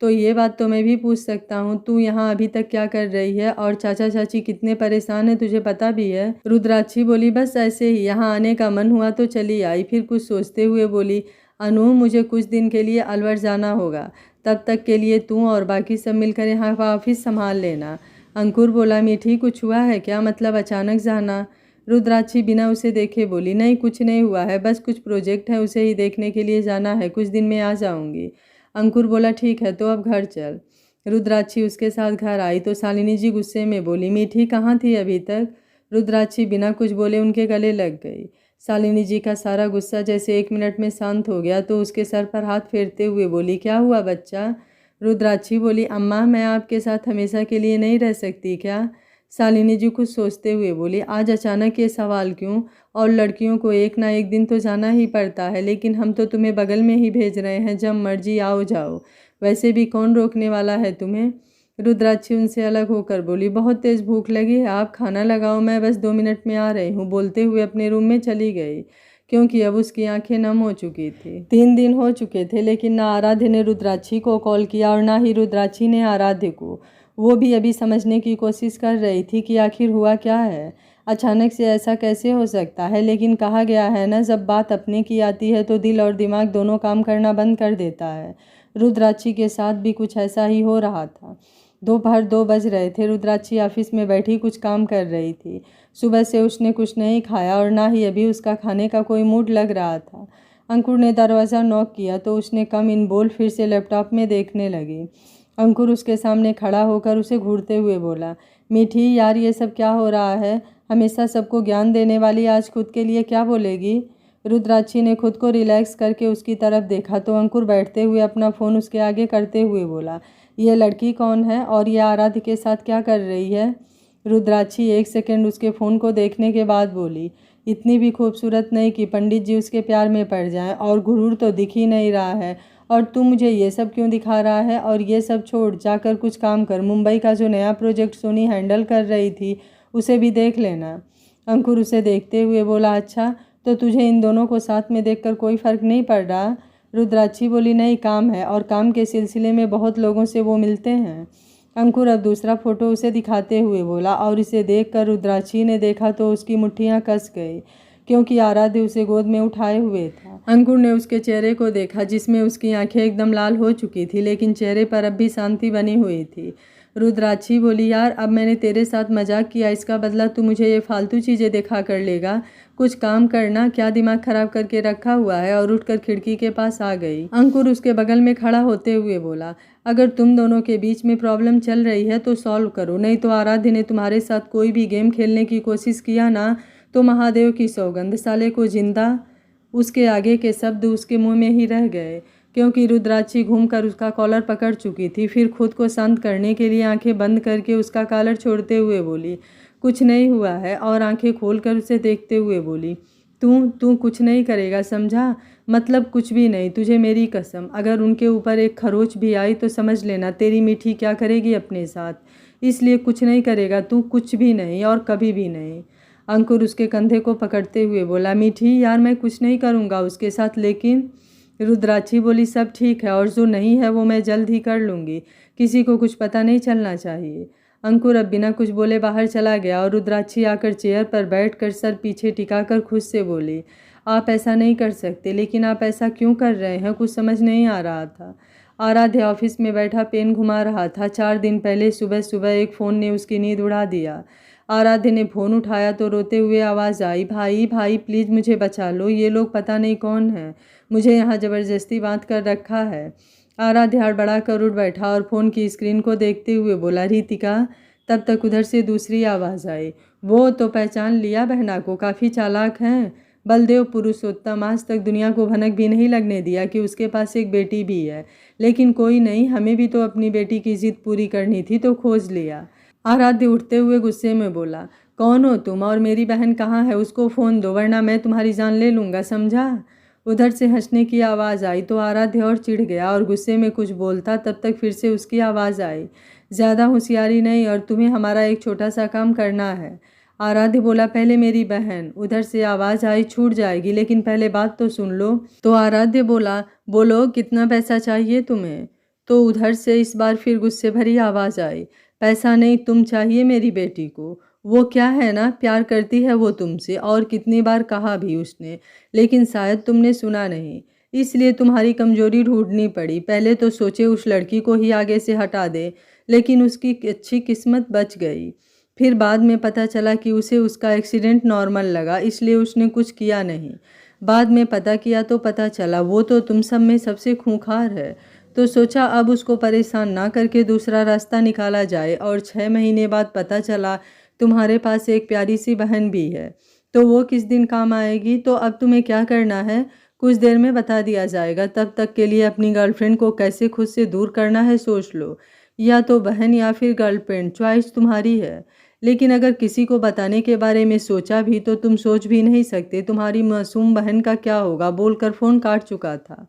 तो ये बात तो मैं भी पूछ सकता हूँ, तू यहाँ अभी तक क्या कर रही है, और चाचा चाची कितने परेशान हैं, तुझे पता भी है। रुद्राक्षी बोली, बस ऐसे ही, यहाँ आने का मन हुआ तो चली आई। फिर कुछ सोचते हुए बोली, अनु, मुझे कुछ दिन के लिए अलवर जाना होगा, तब तक के लिए तू और बाकी सब मिलकर यहाँ का ऑफिस संभाल लेना। अंकुर बोला, मीठी कुछ हुआ है क्या, मतलब अचानक जाना। रुद्राक्षी बिना उसे देखे बोली, नहीं कुछ नहीं हुआ है, बस कुछ प्रोजेक्ट है, उसे ही देखने के लिए जाना है, कुछ दिन में आ जाऊंगी। अंकुर बोला, ठीक है, तो अब घर चल। रुद्राक्षी उसके साथ घर आई तो शालिनी जी गुस्से में बोली, मीठी कहाँ थी अभी तक। रुद्राक्षी बिना कुछ बोले उनके गले लग गई। शालिनी जी का सारा गुस्सा जैसे 1 मिनट में शांत हो गया तो उसके सर पर हाथ फेरते हुए बोली, क्या हुआ बच्चा। रुद्राक्षी बोली, अम्मा, मैं आपके साथ हमेशा के लिए नहीं रह सकती क्या। शालिनी जी कुछ सोचते हुए बोली, आज अचानक ये सवाल क्यों, और लड़कियों को एक ना एक दिन तो जाना ही पड़ता है, लेकिन हम तो तुम्हें बगल में ही भेज रहे हैं, जब मर्जी आओ जाओ, वैसे भी कौन रोकने वाला है तुम्हें। रुद्राक्षी उनसे अलग होकर बोली, बहुत तेज़ भूख लगी है, आप खाना लगाओ, मैं बस 2 मिनट में आ रही हूँ। बोलते हुए अपने रूम में चली गई, क्योंकि अब उसकी आंखें नम हो चुकी थी। 3 दिन हो चुके थे, लेकिन ना आराध्य ने रुद्राक्षी को कॉल किया और ना ही रुद्राक्षी ने आराध्य को। वो भी अभी समझने की कोशिश कर रही थी कि आखिर हुआ क्या है, अचानक से ऐसा कैसे हो सकता है। लेकिन कहा गया है ना, जब बात अपने की आती है तो दिल और दिमाग दोनों काम करना बंद कर देता है। रुद्राक्षी के साथ भी कुछ ऐसा ही हो रहा था। दोपहर 2 बज रहे थे। रुद्राक्षी ऑफिस में बैठी कुछ काम कर रही थी। सुबह से उसने कुछ नहीं खाया और ना ही अभी उसका खाने का कोई मूड लग रहा था। अंकुर ने दरवाज़ा नॉक किया तो उसने कम इन बोल फिर से लैपटॉप में देखने लगी। अंकुर उसके सामने खड़ा होकर उसे घूरते हुए बोला, मीठी यार, ये सब क्या हो रहा है, हमेशा सबको ज्ञान देने वाली आज खुद के लिए क्या बोलेगी। रुद्राक्षी ने खुद को रिलैक्स करके उसकी तरफ देखा तो अंकुर बैठते हुए अपना फ़ोन उसके आगे करते हुए बोला, ये लड़की कौन है और ये आराध्य के साथ क्या कर रही है। रुद्राक्षी 1 सेकंड उसके फ़ोन को देखने के बाद बोली, इतनी भी खूबसूरत नहीं कि पंडित जी उसके प्यार में पड़ जाएं, और गुरूर तो दिख ही नहीं रहा है। और तू मुझे ये सब क्यों दिखा रहा है? और ये सब छोड़, जाकर कुछ काम कर। मुंबई का जो नया प्रोजेक्ट सोनी हैंडल कर रही थी उसे भी देख लेना। अंकुर उसे देखते हुए बोला, अच्छा, तो तुझे इन दोनों को साथ में देखकर कोई फ़र्क नहीं पड़ रहा? रुद्राक्षी बोली, नहीं, काम है, और काम के सिलसिले में बहुत लोगों से वो मिलते हैं। अंकुर अब दूसरा फोटो उसे दिखाते हुए बोला, और इसे देखकर रुद्राक्षी ने देखा तो उसकी मुट्ठियां कस गई, क्योंकि आराध्य उसे गोद में उठाए हुए था। अंकुर ने उसके चेहरे को देखा, जिसमें उसकी आंखें एकदम लाल हो चुकी थी, लेकिन चेहरे पर अब भी शांति बनी हुई थी। रुद्राक्षी बोली, यार, अब मैंने तेरे साथ मजाक किया, इसका बदला तू मुझे ये फालतू चीज़ें दिखा कर लेगा? कुछ काम करना, क्या दिमाग खराब करके रखा हुआ है? और उठकर खिड़की के पास आ गई। अंकुर उसके बगल में खड़ा होते हुए बोला, अगर तुम दोनों के बीच में प्रॉब्लम चल रही है तो सॉल्व करो, नहीं तो आराध्य ने तुम्हारे साथ कोई भी गेम खेलने की कोशिश किया ना, तो महादेव की सौगंध, साले को जिंदा। उसके आगे के शब्द उसके मुंह में ही रह गए, क्योंकि रुद्राक्षी घूमकर उसका कॉलर पकड़ चुकी थी। फिर खुद को शांत करने के लिए आंखें बंद करके उसका कॉलर छोड़ते हुए बोली, कुछ नहीं हुआ है, और आंखें खोलकर उसे देखते हुए बोली, तू कुछ नहीं करेगा, समझा? मतलब कुछ भी नहीं, तुझे मेरी कसम। अगर उनके ऊपर एक खरोच भी आई तो समझ लेना तेरी मीठी क्या करेगी अपने साथ। इसलिए कुछ नहीं करेगा तू, कुछ भी नहीं, और कभी भी नहीं। अंकुर उसके कंधे को पकड़ते हुए बोला, मीठी यार, मैं कुछ नहीं करूँगा उसके साथ, लेकिन। रुद्राक्षी बोली, सब ठीक है, और जो नहीं है वो मैं जल्द ही कर लूँगी, किसी को कुछ पता नहीं चलना चाहिए। अंकुर अब बिना कुछ बोले बाहर चला गया, और रुद्राक्षी आकर चेयर पर बैठकर सर पीछे टिकाकर खुद से बोली, आप ऐसा नहीं कर सकते, लेकिन आप ऐसा क्यों कर रहे हैं? कुछ समझ नहीं आ रहा था। आराध्य ऑफिस में बैठा पेन घुमा रहा था। 4 दिन पहले सुबह सुबह एक फ़ोन ने उसकी नींद उड़ा दिया। आराध्य ने फ़ोन उठाया तो रोते हुए आवाज़ आई, भाई भाई प्लीज़ मुझे बचा लो, ये लोग पता नहीं कौन है, मुझे यहाँ ज़बरदस्ती बांध कर रखा है। आराध्य हड़बड़ा कर उठ बैठा और फ़ोन की स्क्रीन को देखते हुए बोला, रितिका। तब तक उधर से दूसरी आवाज़ आई, वो तो पहचान लिया बहना को, काफ़ी चालाक हैं। बलदेव पुरुषोत्तम आज तक दुनिया को भनक भी नहीं लगने दिया कि उसके पास एक बेटी भी है, लेकिन कोई नहीं, हमें भी तो अपनी बेटी की जिद पूरी करनी थी तो खोज लिया। आराध्य उठते हुए गुस्से में बोला, कौन हो तुम, और मेरी बहन कहाँ है? उसको फ़ोन दो, वरना मैं तुम्हारी जान ले लूँगा, समझा? उधर से हंसने की आवाज़ आई तो आराध्य और चिढ़ गया और गुस्से में कुछ बोलता, तब तक फिर से उसकी आवाज़ आई, ज़्यादा होशियारी नहीं, और तुम्हें हमारा एक छोटा सा काम करना है। आराध्य बोला, पहले मेरी बहन। उधर से आवाज़ आई, छूट जाएगी, लेकिन पहले बात तो सुन लो। तो आराध्य बोला, बोलो कितना पैसा चाहिए तुम्हें? तो उधर से इस बार फिर गुस्से भरी आवाज़ आई, पैसा नहीं, तुम चाहिए मेरी बेटी को। वो क्या है ना, प्यार करती है वो तुमसे, और कितनी बार कहा भी उसने, लेकिन शायद तुमने सुना नहीं, इसलिए तुम्हारी कमजोरी ढूंढनी पड़ी। पहले तो सोचे उस लड़की को ही आगे से हटा दे, लेकिन उसकी अच्छी किस्मत बच गई। फिर बाद में पता चला कि उसे उसका एक्सीडेंट नॉर्मल लगा, इसलिए उसने कुछ किया नहीं। बाद में पता किया तो पता चला वो तो तुम सब में सबसे खूंखार है। तो सोचा अब उसको परेशान ना करके दूसरा रास्ता निकाला जाए, और 6 महीने बाद पता चला तुम्हारे पास एक प्यारी सी बहन भी है, तो वो किस दिन काम आएगी? तो अब तुम्हें क्या करना है, कुछ देर में बता दिया जाएगा। तब तक के लिए अपनी गर्लफ्रेंड को कैसे खुद से दूर करना है सोच लो, या तो बहन या फिर गर्लफ्रेंड, चॉइस तुम्हारी है। लेकिन अगर किसी को बताने के बारे में सोचा भी तो तुम सोच भी नहीं सकते तुम्हारी मासूम बहन का क्या होगा। बोलकर फ़ोन काट चुका था।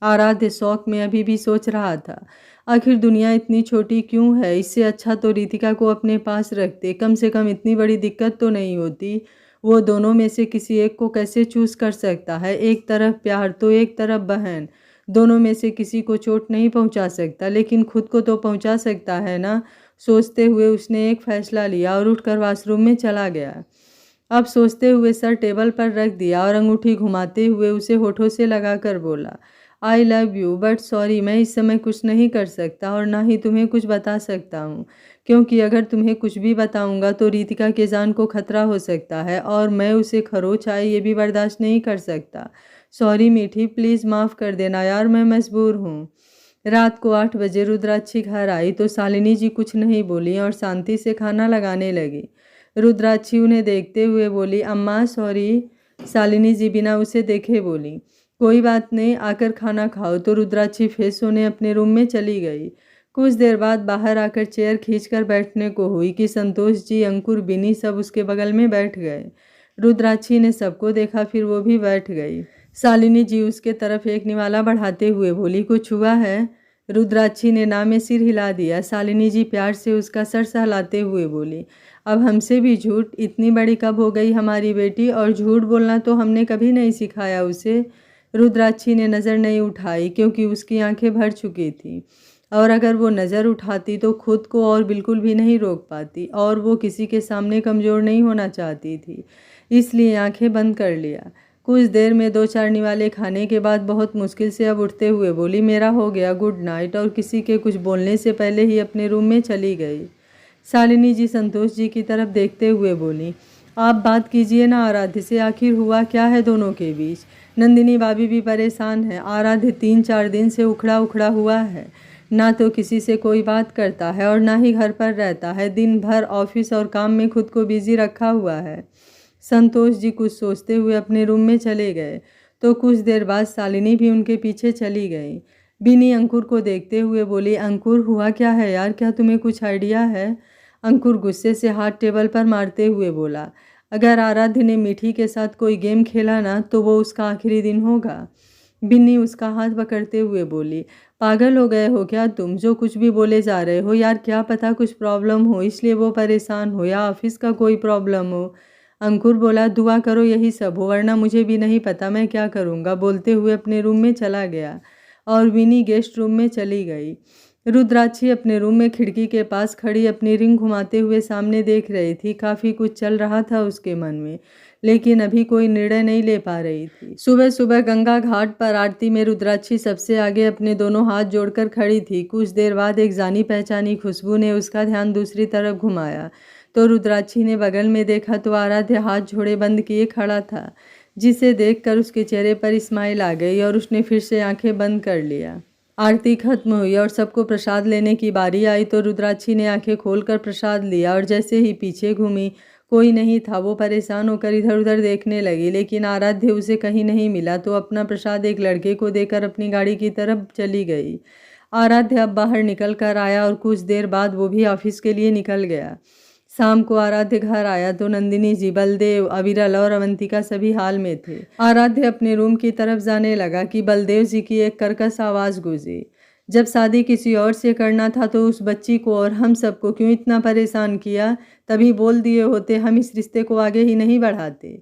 आराध्य शौक में अभी भी सोच रहा था, आखिर दुनिया इतनी छोटी क्यों है? इससे अच्छा तो रितिका को अपने पास रखते, कम से कम इतनी बड़ी दिक्कत तो नहीं होती। वो दोनों में से किसी एक को कैसे चूज़ कर सकता है? एक तरफ प्यार तो एक तरफ बहन, दोनों में से किसी को चोट नहीं पहुंचा सकता, लेकिन खुद को तो पहुंचा सकता है ना। सोचते हुए उसने एक फैसला लिया और उठकर वॉशरूम में चला गया। अब सोचते हुए सर टेबल पर रख दिया और अंगूठी घुमाते हुए उसे होठों से लगाकर बोला, I love you, but sorry, मैं इस समय कुछ नहीं कर सकता और ना ही तुम्हें कुछ बता सकता हूँ, क्योंकि अगर तुम्हें कुछ भी बताऊँगा तो रितिका के जान को खतरा हो सकता है, और मैं उसे खरोच आए ये भी बर्दाश्त नहीं कर सकता। सॉरी मीठी, प्लीज़ माफ़ कर देना यार, मैं मजबूर हूँ। रात को 8 बजे रुद्राक्षी घर आई तो शालिनी जी कुछ नहीं बोली और शांति से खाना लगाने लगी। रुद्राक्षी उन्हें देखते हुए बोली, अम्मा सॉरी। शालिनी जी बिना उसे देखे बोली, कोई बात नहीं, आकर खाना खाओ। तो रुद्राक्षी फ्रेश होने अपने रूम में चली गई। कुछ देर बाद बाहर आकर चेयर खींचकर बैठने को हुई कि संतोष जी, अंकुर, बिनी सब उसके बगल में बैठ गए। रुद्राक्षी ने सबको देखा, फिर वो भी बैठ गई। शालिनी जी उसके तरफ एक निवाला बढ़ाते हुए बोली, कुछ हुआ है? रुद्राक्षी ने ना में सिर हिला दिया। शालिनी जी प्यार से उसका सर सहलाते हुए बोली, अब हमसे भी झूठ? इतनी बड़ी कब हो गई हमारी बेटी, और झूठ बोलना तो हमने कभी नहीं सिखाया उसे। रुद्राक्षी ने नज़र नहीं उठाई क्योंकि उसकी आंखें भर चुकी थी, और अगर वो नज़र उठाती तो खुद को और बिल्कुल भी नहीं रोक पाती, और वो किसी के सामने कमज़ोर नहीं होना चाहती थी, इसलिए आंखें बंद कर लिया। कुछ देर में 2-4 निवाले खाने के बाद बहुत मुश्किल से अब उठते हुए बोली, मेरा हो गया, गुड नाइट, और किसी के कुछ बोलने से पहले ही अपने रूम में चली गई। शालिनी जी संतोष जी की तरफ देखते हुए बोली, आप बात कीजिए ना आराध्य से, आखिर हुआ क्या है दोनों के बीच? नंदिनी भाभी भी परेशान है। आराध्य 3-4 दिन से उखड़ा उखड़ा हुआ है, ना तो किसी से कोई बात करता है और ना ही घर पर रहता है। दिन भर ऑफिस और काम में खुद को बिजी रखा हुआ है। संतोष जी कुछ सोचते हुए अपने रूम में चले गए, तो कुछ देर बाद शालिनी भी उनके पीछे चली गई। बिनी अंकुर को देखते हुए बोली, अंकुर हुआ क्या है यार, क्या तुम्हें कुछ आइडिया है? अंकुर गुस्से से हाथ टेबल पर मारते हुए बोला, अगर आराध्य ने मीठी के साथ कोई गेम खेला ना तो वो उसका आखिरी दिन होगा। बिन्नी उसका हाथ पकड़ते हुए बोली, पागल हो गए हो क्या तुम, जो कुछ भी बोले जा रहे हो यार? क्या पता कुछ प्रॉब्लम हो इसलिए वो परेशान हो, या ऑफिस का कोई प्रॉब्लम हो। अंकुर बोला, दुआ करो यही सब हो, वरना मुझे भी नहीं पता मैं क्या करूँगा। बोलते हुए अपने रूम में चला गया और विनी गेस्ट रूम में चली गई। रुद्राक्षी अपने रूम में खिड़की के पास खड़ी अपनी रिंग घुमाते हुए सामने देख रही थी। काफ़ी कुछ चल रहा था उसके मन में, लेकिन अभी कोई निर्णय नहीं ले पा रही थी। सुबह सुबह गंगा घाट पर आरती में रुद्राक्षी सबसे आगे अपने दोनों हाथ जोड़कर खड़ी थी। कुछ देर बाद एक जानी पहचानी खुशबू ने उसका ध्यान दूसरी तरफ घुमाया, तो रुद्राक्षी ने बगल में देखा तो आराध्य हाथ जोड़े बंद किए खड़ा था, जिसे देखकर उसके चेहरे पर स्माइल आ गई और उसने फिर से आंखें बंद कर लिया। आरती खत्म हुई और सबको प्रसाद लेने की बारी आई तो रुद्राक्षी ने आंखें खोलकर प्रसाद लिया, और जैसे ही पीछे घूमी कोई नहीं था। वो परेशान होकर इधर उधर देखने लगी, लेकिन आराध्य उसे कहीं नहीं मिला, तो अपना प्रसाद एक लड़के को देकर अपनी गाड़ी की तरफ चली गई। आराध्य अब बाहर निकल कर आया और कुछ देर बाद वो भी ऑफिस के लिए निकल गया। शाम को आराध्य घर आया तो नंदिनी जी, बलदेव, अविरल और अवंतिका सभी हाल में थे। आराध्य अपने रूम की तरफ जाने लगा कि बलदेव जी की एक कर्कश आवाज़ गूंजी, जब शादी किसी और से करना था तो उस बच्ची को और हम सबको क्यों इतना परेशान किया? तभी बोल दिए होते, हम इस रिश्ते को आगे ही नहीं बढ़ाते।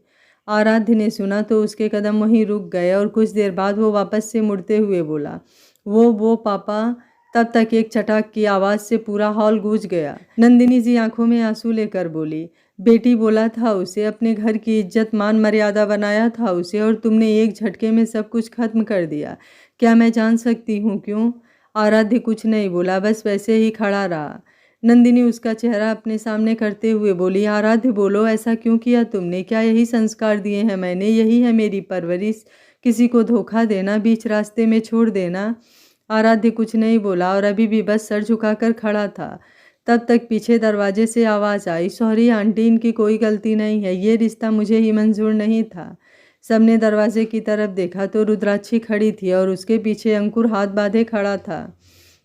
आराध्य ने सुना तो उसके कदम वहीं रुक गए, और कुछ देर बाद वो वापस से मुड़ते हुए बोला, वो पापा। तब तक एक चटाक की आवाज़ से पूरा हॉल गूंज गया। नंदिनी जी आंखों में आंसू लेकर बोली, बेटी बोला था उसे, अपने घर की इज्जत मान मर्यादा बनाया था उसे, और तुमने एक झटके में सब कुछ खत्म कर दिया। क्या मैं जान सकती हूँ क्यों? आराध्य कुछ नहीं बोला, बस वैसे ही खड़ा रहा। नंदिनी उसका चेहरा अपने सामने करते हुए बोली, आराध्य बोलो, ऐसा क्यों किया तुमने? क्या यही संस्कार दिए हैं मैंने? यही है मेरी परवरिश? किसी को धोखा देना, बीच रास्ते में छोड़ देना? आराध्य कुछ नहीं बोला और अभी भी बस सर झुकाकर खड़ा था। तब तक पीछे दरवाजे से आवाज़ आई, सॉरी आंटी, इनकी कोई गलती नहीं है, ये रिश्ता मुझे ही मंजूर नहीं था। सबने दरवाजे की तरफ देखा तो रुद्राक्षी खड़ी थी और उसके पीछे अंकुर हाथ बांधे खड़ा था।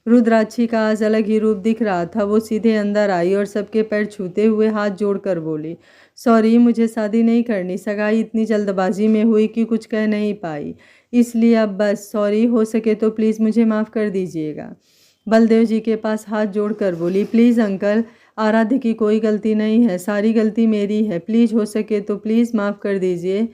रुद्राक्षी का आज अलग ही रूप दिख रहा था। वो सीधे अंदर आई और सबके पैर छूते हुए हाथ जोड़कर बोली, सॉरी, मुझे शादी नहीं करनी। सगाई इतनी जल्दबाजी में हुई कि कुछ कह नहीं पाई, इसलिए अब बस सॉरी। हो सके तो प्लीज़ मुझे माफ़ कर दीजिएगा। बलदेव जी के पास हाथ जोड़कर बोली, प्लीज़ अंकल, आराध्य की कोई गलती नहीं है, सारी गलती मेरी है, प्लीज़ हो सके तो प्लीज़ माफ़ कर दीजिए।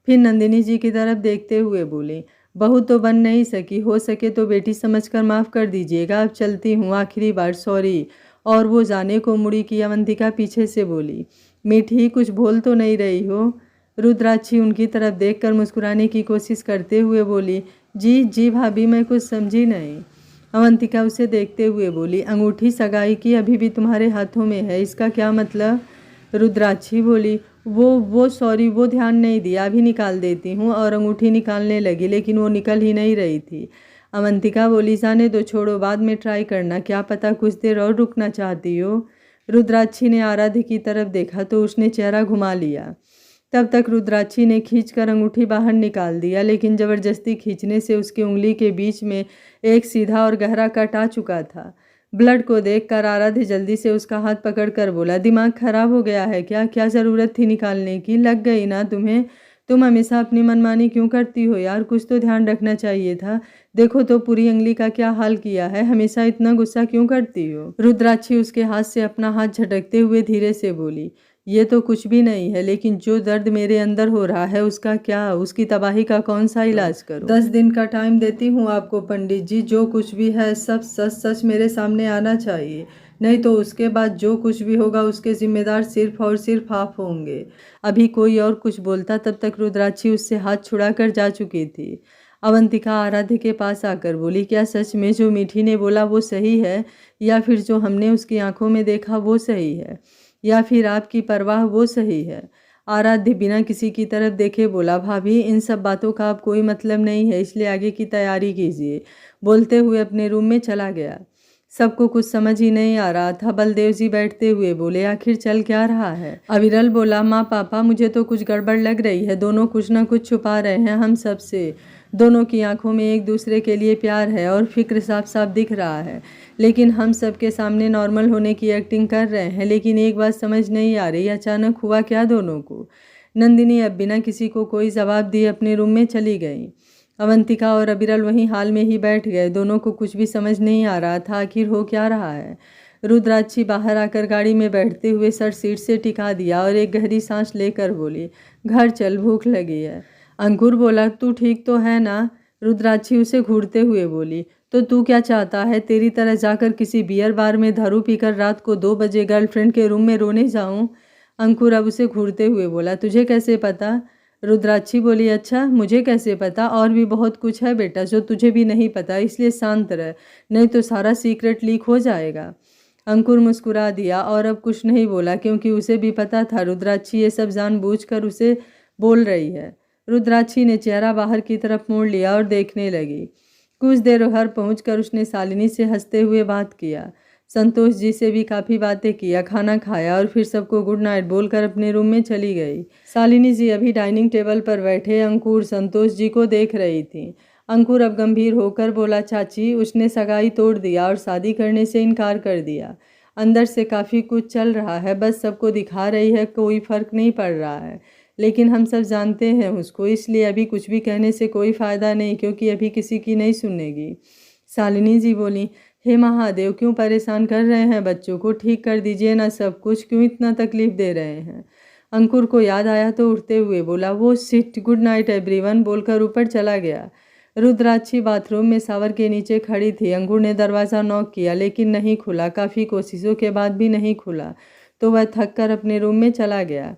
फिर नंदिनी जी की तरफ देखते हुए बोली, बहू तो बन नहीं सकी, हो सके तो बेटी समझकर माफ़ कर दीजिएगा। अब चलती हूँ, आखिरी बार सॉरी। और वो जाने को मुड़ी कि अवंतिका पीछे से बोली, मीठी, कुछ बोल तो नहीं रही हो? रुद्राक्षी उनकी तरफ देखकर मुस्कुराने की कोशिश करते हुए बोली, जी जी भाभी, मैं कुछ समझी नहीं। अवंतिका उसे देखते हुए बोली, अंगूठी सगाई की अभी भी तुम्हारे हाथों में है, इसका क्या मतलब? रुद्राक्षी बोली, वो सॉरी, वो ध्यान नहीं दिया, अभी निकाल देती हूँ। और अंगूठी निकालने लगी, लेकिन वो निकल ही नहीं रही थी। अवंतिका बोली, जाने दो, छोड़ो, बाद में ट्राई करना, क्या पता कुछ देर और रुकना चाहती हो। रुद्राक्षी ने आराध्य की तरफ देखा तो उसने चेहरा घुमा लिया। तब तक रुद्राक्षी ने खींचकर अंगूठी बाहर निकाल दिया, लेकिन ज़बरदस्ती खींचने से उसकी उंगली के बीच में एक सीधा और गहरा कट आ चुका था। ब्लड को देखकर आराध्य जल्दी से उसका हाथ पकड़कर बोला, दिमाग खराब हो गया है क्या? क्या ज़रूरत थी निकालने की? लग गई ना तुम्हें? तुम हमेशा अपनी मनमानी क्यों करती हो यार? कुछ तो ध्यान रखना चाहिए था। देखो तो पूरी अंगली का क्या हाल किया है। हमेशा इतना गुस्सा क्यों करती हो? रुद्राक्षी उसके हाथ से अपना हाथ झटकते हुए धीरे से बोली, ये तो कुछ भी नहीं है, लेकिन जो दर्द मेरे अंदर हो रहा है उसका क्या? उसकी तबाही का कौन सा इलाज करूं? 10 दिन का टाइम देती हूँ आपको पंडित जी। जो कुछ भी है सब सच सच मेरे सामने आना चाहिए, नहीं तो उसके बाद जो कुछ भी होगा उसके जिम्मेदार सिर्फ और सिर्फ आप होंगे। अभी कोई और कुछ बोलता तब तक रुद्राक्षी उससे हाथ छुड़ाकर जा चुकी थी। अवंतिका आराध्य के पास आकर बोली, क्या सच में जो मीठी ने बोला वो सही है, या फिर जो हमने उसकी आंखों में देखा वो सही है, या फिर आपकी परवाह वो सही है? आराध्य बिना किसी की तरफ देखे बोला, भाभी इन सब बातों का अब कोई मतलब नहीं है, इसलिए आगे की तैयारी कीजिए। बोलते हुए अपने रूम में चला गया। सबको कुछ समझ ही नहीं आ रहा था। बलदेव जी बैठते हुए बोले, आखिर चल क्या रहा है? अविरल बोला, माँ पापा मुझे तो कुछ गड़बड़ लग रही है। दोनों कुछ ना कुछ छुपा रहे हैं हम सब से। दोनों की आंखों में एक दूसरे के लिए प्यार है और फिक्र साफ साफ दिख रहा है, लेकिन हम सबके सामने नॉर्मल होने की एक्टिंग कर रहे हैं। लेकिन एक बात समझ नहीं आ रही, अचानक हुआ क्या दोनों को? नंदिनी अब बिना किसी को कोई जवाब दिए अपने रूम में चली गई। अवंतिका और अविरल वहीं हाल में ही बैठ गए। दोनों को कुछ भी समझ नहीं आ रहा था आखिर हो क्या रहा है। रुद्राक्षी बाहर आकर गाड़ी में बैठते हुए सर सीट से टिका दिया और एक गहरी सांस लेकर बोली, घर चल, भूख लगी है। अंकुर बोला, तू ठीक तो है ना? रुद्राक्षी उसे घूरते हुए बोली, तो तू क्या चाहता है? तेरी तरह जाकर किसी बियर बार में दारू पीकर रात को 2 बजे गर्लफ्रेंड के रूम में रोने जाऊं? अंकुर अब उसे घूरते हुए बोला, तुझे कैसे पता? रुद्राक्षी बोली, अच्छा मुझे कैसे पता? और भी बहुत कुछ है बेटा जो तुझे भी नहीं पता, इसलिए शांत रह, नहीं तो सारा सीक्रेट लीक हो जाएगा। अंकुर मुस्कुरा दिया और अब कुछ नहीं बोला, क्योंकि उसे भी पता था रुद्राक्षी ये सब जानबूझकर उसे बोल रही है। रुद्राक्षी ने चेहरा बाहर की तरफ मोड़ लिया और देखने लगी। कुछ देर घर पहुंचकर उसने शालिनी से हंसते हुए बात किया। संतोष जी से भी काफ़ी बातें किया, खाना खाया और फिर सबको गुड नाइट बोलकर अपने रूम में चली गई। शालिनी जी अभी डाइनिंग टेबल पर बैठे अंकुर संतोष जी को देख रही थी। अंकुर अब गंभीर होकर बोला, चाची उसने सगाई तोड़ दिया और शादी करने से इनकार कर दिया। अंदर से काफ़ी कुछ चल रहा है, बस सबको दिखा रही है, कोई फर्क नहीं पड़ रहा है, लेकिन हम सब जानते हैं उसको, इसलिए अभी कुछ भी कहने से कोई फ़ायदा नहीं, क्योंकि अभी किसी की नहीं सुनेगी। शालिनी जी बोली, हे महादेव क्यों परेशान कर रहे हैं बच्चों को? ठीक कर दीजिए ना सब कुछ, क्यों इतना तकलीफ दे रहे हैं? अंकुर को याद आया तो उठते हुए बोला, वो सिट, गुड नाइट एवरीवन बोलकर ऊपर चला गया। रुद्राक्षी बाथरूम में शावर के नीचे खड़ी थी। अंकुर ने दरवाज़ा नॉक किया लेकिन नहीं खुला। काफ़ी कोशिशों के बाद भी नहीं खुला तो वह थक कर अपने रूम में चला गया।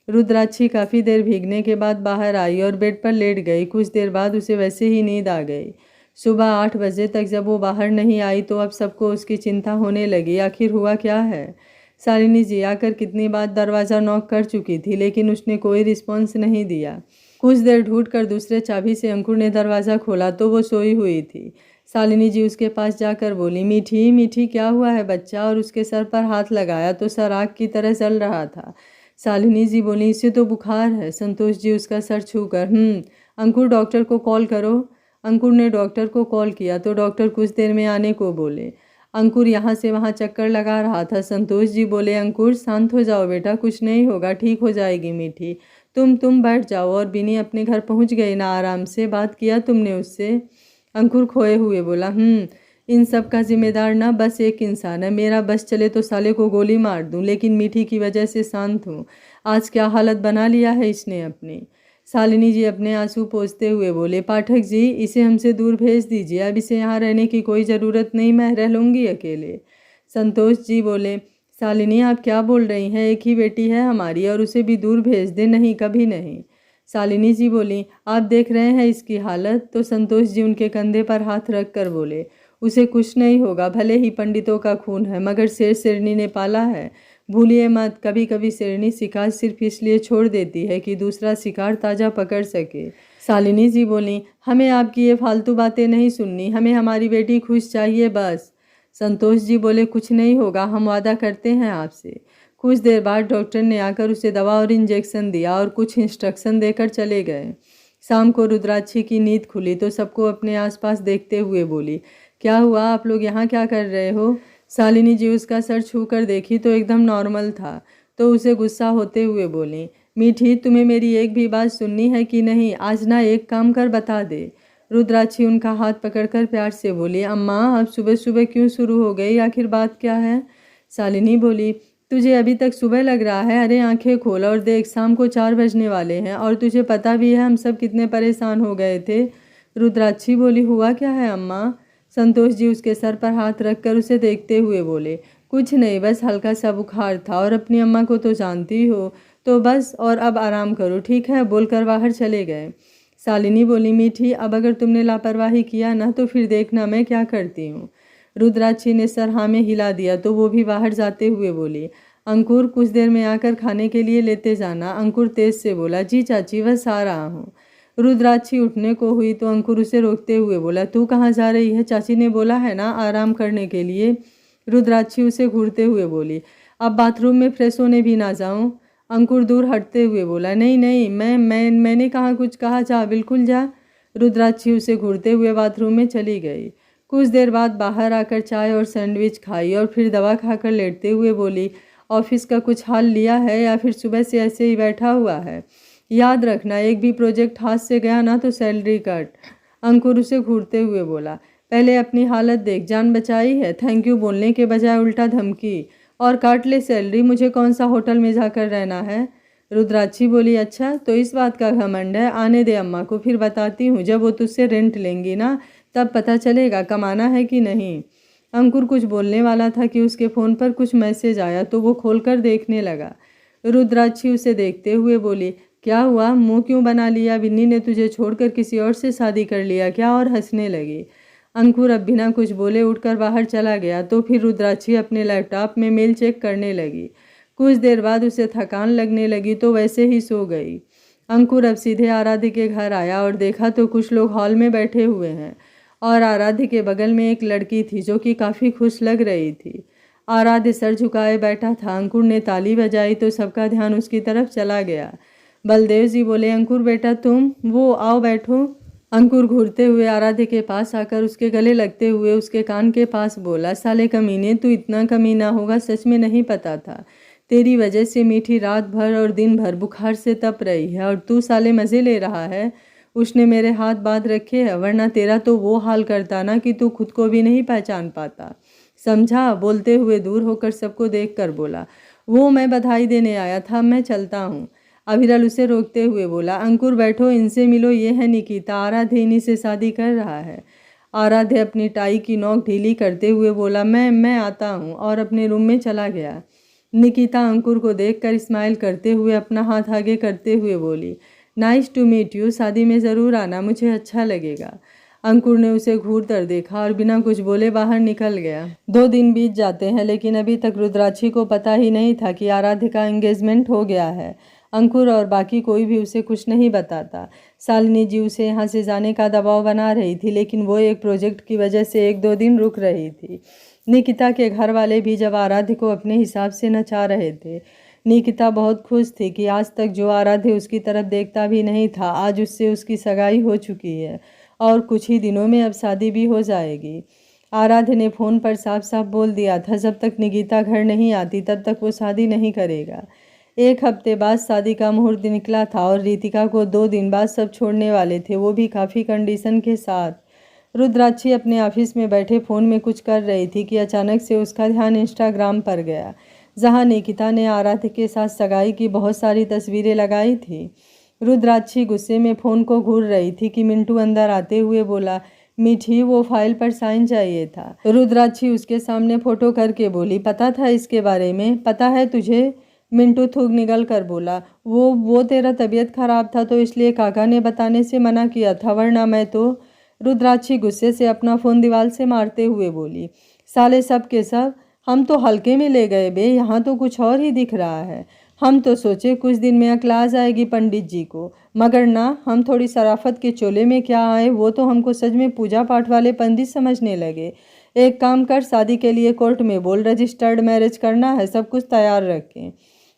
रुद्राक्षी काफ़ी देर भीगने के बाद बाहर आई और बेड पर लेट गई। कुछ देर बाद उसे वैसे ही नींद आ गई। सुबह 8 बजे तक जब वो बाहर नहीं आई तो अब सबको उसकी चिंता होने लगी, आखिर हुआ क्या है। शालिनी जी आकर कितनी बार दरवाज़ा नॉक कर चुकी थी लेकिन उसने कोई रिस्पॉन्स नहीं दिया। कुछ देर ढूंढकर दूसरे चाबी से अंकुर ने दरवाज़ा खोला तो वो सोई हुई थी। शालिनी जी उसके पास जाकर बोली, मीठी मीठी क्या हुआ है बच्चा? और उसके सर पर हाथ लगाया तो सर आग की तरह जल रहा था। शालिनी जी बोली, इसे तो बुखार है। संतोष जी उसका सर छूकर, अंकुर डॉक्टर को कॉल करो। अंकुर ने डॉक्टर को कॉल किया तो डॉक्टर कुछ देर में आने को बोले। अंकुर यहाँ से वहाँ चक्कर लगा रहा था। संतोष जी बोले, अंकुर शांत हो जाओ बेटा, कुछ नहीं होगा, ठीक हो जाएगी मीठी। तुम बैठ जाओ। और बिनी अपने घर पहुँच गई ना आराम से? बात किया तुमने उससे? अंकुर खोए हुए बोला, इन सब का जिम्मेदार ना बस एक इंसान है। मेरा बस चले तो साले को गोली मार दूं, लेकिन मीठी की वजह से शांत हूँ। आज क्या हालत बना लिया है इसने अपनी। शालिनी जी अपने आंसू पोंछते हुए बोले, पाठक जी इसे हमसे दूर भेज दीजिए, अब इसे यहाँ रहने की कोई ज़रूरत नहीं, मैं रह लूँगी अकेले। संतोष जी बोले, शालिनी आप क्या बोल रही हैं? एक ही बेटी है हमारी और उसे भी दूर भेज दे? नहीं, कभी नहीं। शालिनी जी बोली, आप देख रहे हैं इसकी हालत? तो संतोष जी उनके कंधे पर हाथ रख कर बोले, उसे कुछ नहीं होगा, भले ही पंडितों का खून है मगर शेर शेरनी ने पाला है। भूलिए मत, कभी कभी शेरनी शिकार सिर्फ इसलिए छोड़ देती है कि दूसरा शिकार ताज़ा पकड़ सके। शालिनी जी बोली, हमें आपकी ये फालतू बातें नहीं सुननी, हमें हमारी बेटी खुश चाहिए बस। संतोष जी बोले, कुछ नहीं होगा, हम वादा करते हैं आपसे। कुछ देर बाद डॉक्टर ने आकर उसे दवा और इंजेक्शन दिया और कुछ इंस्ट्रक्शन देकर चले गए। शाम को रुद्राक्षी की नींद खुली तो सबको अपने आसपास देखते हुए बोली, क्या हुआ, आप लोग यहाँ क्या कर रहे हो? शालिनी जी उसका सर छू कर देखी तो एकदम नॉर्मल था, तो उसे गुस्सा होते हुए बोली, मीठी तुम्हें मेरी एक भी बात सुननी है कि नहीं? आज ना एक काम कर बता दे। रुद्राक्षी उनका हाथ पकड़कर प्यार से बोली, अम्मा अब सुबह सुबह क्यों शुरू हो गई, आखिर बात क्या है? शालिनी बोली, तुझे अभी तक सुबह लग रहा है? अरे आंखें खोल और देख, शाम को 4 बजने वाले हैं और तुझे पता भी है हम सब कितने परेशान हो गए थे। रुद्राक्षी बोली, हुआ क्या है अम्मा? संतोष जी उसके सर पर हाथ रखकर उसे देखते हुए बोले, कुछ नहीं, बस हल्का सा बुखार था और अपनी अम्मा को तो जानती हो, तो बस, और अब आराम करो, ठीक है? बोलकर बाहर चले गए। शालिनी बोली, मीठी अब अगर तुमने लापरवाही किया ना तो फिर देखना मैं क्या करती हूँ। रुद्राक्षी ने सर हाँ में हिला दिया तो वो भी बाहर जाते हुए बोली, अंकुर कुछ देर में आकर खाने के लिए लेते जाना। अंकुर तेज से बोला, जी चाची बस आ रहा हूँ। रुद्राक्षी उठने को हुई तो अंकुर उसे रोकते हुए बोला, तू कहाँ जा रही है? चाची ने बोला है ना आराम करने के लिए। रुद्राक्षी उसे घूरते हुए बोली, अब बाथरूम में फ्रेश होने भी ना जाऊं? अंकुर दूर हटते हुए बोला, नहीं नहीं, मैंने कहाँ कुछ कहा, जा बिल्कुल जा। रुद्राक्षी उसे घूरते हुए बाथरूम में चली गई। कुछ देर बाद बाहर आकर चाय और सैंडविच खाई और फिर दवा खाकर लेटते हुए बोली, ऑफिस का कुछ हाल लिया है या फिर सुबह से ऐसे ही बैठा हुआ है? याद रखना एक भी प्रोजेक्ट हाथ से गया ना तो सैलरी कट। अंकुर उसे घूरते हुए बोला, पहले अपनी हालत देख, जान बचाई है, थैंक यू बोलने के बजाय उल्टा धमकी, और काट ले सैलरी, मुझे कौन सा होटल में जाकर रहना है? रुद्राक्षी बोली, अच्छा तो इस बात का घमंड है, आने दे अम्मा को, फिर बताती हूँ, जब वो तुझसे रेंट लेंगी ना तब पता चलेगा कमाना है कि नहीं। अंकुर कुछ बोलने वाला था कि उसके फ़ोन पर कुछ मैसेज आया तो वो खोलकर देखने लगा। रुद्राक्षी उसे देखते हुए बोली, क्या हुआ, मुंह क्यों बना लिया? बिन्नी ने तुझे छोड़कर किसी और से शादी कर लिया क्या? और हंसने लगी। अंकुर अब बिना कुछ बोले उठकर बाहर चला गया तो फिर रुद्राक्षी अपने लैपटॉप में मेल चेक करने लगी। कुछ देर बाद उसे थकान लगने लगी तो वैसे ही सो गई। अंकुर अब सीधे आराध्य के घर आया और देखा तो कुछ लोग हॉल में बैठे हुए हैं और आराध्य के बगल में एक लड़की थी जो कि काफ़ी खुश लग रही थी। आराध्य सर झुकाए बैठा था। अंकुर ने ताली बजाई तो सबका ध्यान उसकी तरफ चला गया। बलदेव जी बोले, अंकुर बेटा तुम, वो आओ बैठो। अंकुर घूरते हुए आराध्य के पास आकर उसके गले लगते हुए उसके कान के पास बोला, साले कमीने, तू इतना कमीना होगा सच में नहीं पता था। तेरी वजह से मीठी रात भर और दिन भर बुखार से तप रही है और तू साले मज़े ले रहा है। उसने मेरे हाथ बांध रखे हैं, वरना तेरा तो वो हाल करता ना कि तू खुद को भी नहीं पहचान पाता, समझा? बोलते हुए दूर होकर सबको देखकर बोला, वो मैं बधाई देने आया था, मैं चलता हूँ। अभिरल उसे रोकते हुए बोला, अंकुर बैठो, इनसे मिलो, ये है निकिता, आराध्य इन्हीं से शादी कर रहा है। आराध्य अपनी टाई की नोक ढीली करते हुए बोला, मैं आता हूँ, और अपने रूम में चला गया। निकिता अंकुर को देखकर स्माइल करते हुए अपना हाथ आगे करते हुए बोली, नाइस टू मीट यू, शादी में ज़रूर आना, मुझे अच्छा लगेगा। अंकुर ने उसे घूर कर देखा और बिना कुछ बोले बाहर निकल गया। 2 दिन बीत जाते हैं लेकिन अभी तक रुद्राक्षी को पता ही नहीं था कि आराध्य का एंगेजमेंट हो गया है। अंकुर और बाकी कोई भी उसे कुछ नहीं बताता। शालिनी जी उसे यहाँ से जाने का दबाव बना रही थी लेकिन वो एक प्रोजेक्ट की वजह से 1-2 दिन रुक रही थी। निकिता के घर वाले भी जब आराध्य को अपने हिसाब से नचा रहे थे। निकिता बहुत खुश थी कि आज तक जो आराध्य उसकी तरफ देखता भी नहीं था, आज उससे उसकी सगाई हो चुकी है और कुछ ही दिनों में अब शादी भी हो जाएगी। आराध्य ने फ़ोन पर साफ साफ बोल दिया था, जब तक निकिता घर नहीं आती तब तक वो शादी नहीं करेगा। 1 हफ्ते बाद शादी का मुहूर्त निकला था और रितिका को 2 दिन बाद सब छोड़ने वाले थे, वो भी काफ़ी कंडीशन के साथ। रुद्राक्षी अपने ऑफिस में बैठे फ़ोन में कुछ कर रही थी कि अचानक से उसका ध्यान इंस्टाग्राम पर गया, जहां निकिता ने आराध्य के साथ सगाई की बहुत सारी तस्वीरें लगाई थी। रुद्राक्षी गुस्से में फ़ोन को घूर रही थी कि मिंटू अंदर आते हुए बोला, मीठी वो फाइल पर साइन चाहिए था। रुद्राक्षी उसके सामने फ़ोटो करके बोली, पता था इसके बारे में? पता है तुझे? मिंटू थूक निगल कर बोला, वो तेरा तबीयत खराब था तो इसलिए काका ने बताने से मना किया था, वरना मैं तो। रुद्राक्षी गुस्से से अपना फ़ोन दीवार से मारते हुए बोली, साले सब के सब हम तो हल्के में ले गए बे, यहाँ तो कुछ और ही दिख रहा है। हम तो सोचे कुछ दिन में अकल आ जाएगी पंडित जी को, मगर ना, हम थोड़ी शराफत के चोले में क्या आए, वो तो हमको सच में पूजा पाठ वाले पंडित समझने लगे। एक काम कर, शादी के लिए कोर्ट में बोल, रजिस्टर्ड मैरिज करना है, सब कुछ तैयार रखें।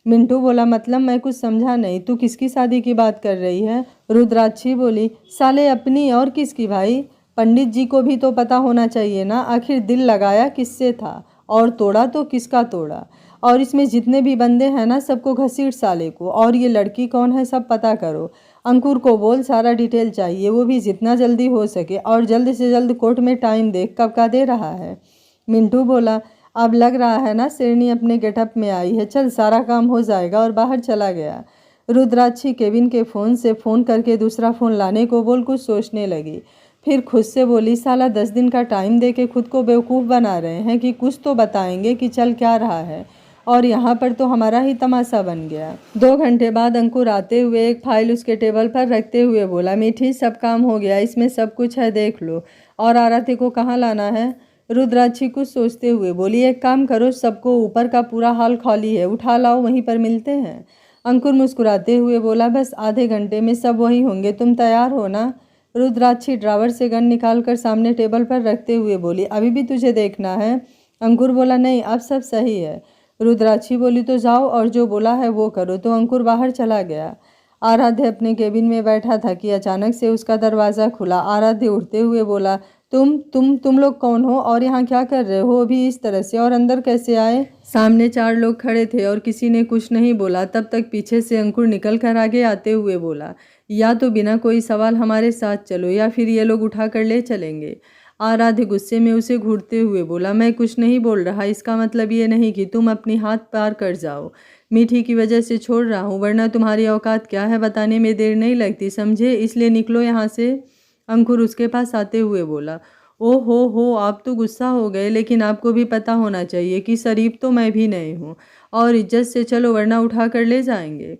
मिंटू बोला, मतलब मैं कुछ समझा नहीं, तू किसकी शादी की बात कर रही है? रुद्राक्षी बोली, साले अपनी और किसकी भाई? पंडित जी को भी तो पता होना चाहिए ना, आखिर दिल लगाया किससे था और तोड़ा तो किसका तोड़ा, और इसमें जितने भी बंदे हैं ना सबको घसीट साले को, और ये लड़की कौन है सब पता करो। अंकुर को बोल सारा डिटेल चाहिए, वो भी जितना जल्दी हो सके, और जल्द से जल्द कोर्ट में टाइम देख कब का दे रहा है। मिंटू बोला, अब लग रहा है ना शेरनी अपने गेटअप में आई है, चल सारा काम हो जाएगा, और बाहर चला गया। रुद्राक्षी केविन के फ़ोन से फ़ोन करके दूसरा फ़ोन लाने को बोल कुछ सोचने लगी, फिर खुद से बोली, साला 10 दिन का टाइम दे के खुद को बेवकूफ़ बना रहे हैं कि कुछ तो बताएंगे कि चल क्या रहा है, और यहाँ पर तो हमारा ही तमाशा बन गया। 2 घंटे बाद अंकुर आते हुए एक फाइल उसके टेबल पर रखते हुए बोला, मीठी सब काम हो गया, इसमें सब कुछ है देख लो, और आरती को कहाँ लाना है। रुद्राक्षी कुछ सोचते हुए बोली, एक काम करो, सबको ऊपर का पूरा हॉल खाली है, उठा लाओ, वहीं पर मिलते हैं। अंकुर मुस्कुराते हुए बोला, बस आधे घंटे में सब वहीं होंगे, तुम तैयार हो ना। रुद्राक्षी ड्रावर से गन निकालकर सामने टेबल पर रखते हुए बोली, अभी भी तुझे देखना है। अंकुर बोला, नहीं अब सब सही है। रुद्राक्षी बोली, तो जाओ और जो बोला है वो करो। तो अंकुर बाहर चला गया। आराध्य अपने केबिन में बैठा था कि अचानक से उसका दरवाज़ा खुला। आराध्य उठते हुए बोला, तुम लोग कौन हो और यहाँ क्या कर रहे हो अभी इस तरह से, और अंदर कैसे आए। सामने 4 लोग खड़े थे और किसी ने कुछ नहीं बोला। तब तक पीछे से अंकुर निकल कर आगे आते हुए बोला, या तो बिना कोई सवाल हमारे साथ चलो या फिर ये लोग उठा कर ले चलेंगे। आराध्य गुस्से में उसे घूरते हुए बोला, मैं कुछ नहीं बोल रहा, इसका मतलब ये नहीं कि तुम अपनी हाथ पार कर जाओ। मीठी की वजह से छोड़ रहा हूँ, वरना तुम्हारी औकात क्या है बताने में देर नहीं लगती, समझे, इसलिए निकलो यहाँ से। अंकुर उसके पास आते हुए बोला, ओ हो आप तो गुस्सा हो गए, लेकिन आपको भी पता होना चाहिए कि शरीफ तो मैं भी नहीं हूँ, और इज्जत से चलो वरना उठा कर ले जाएंगे।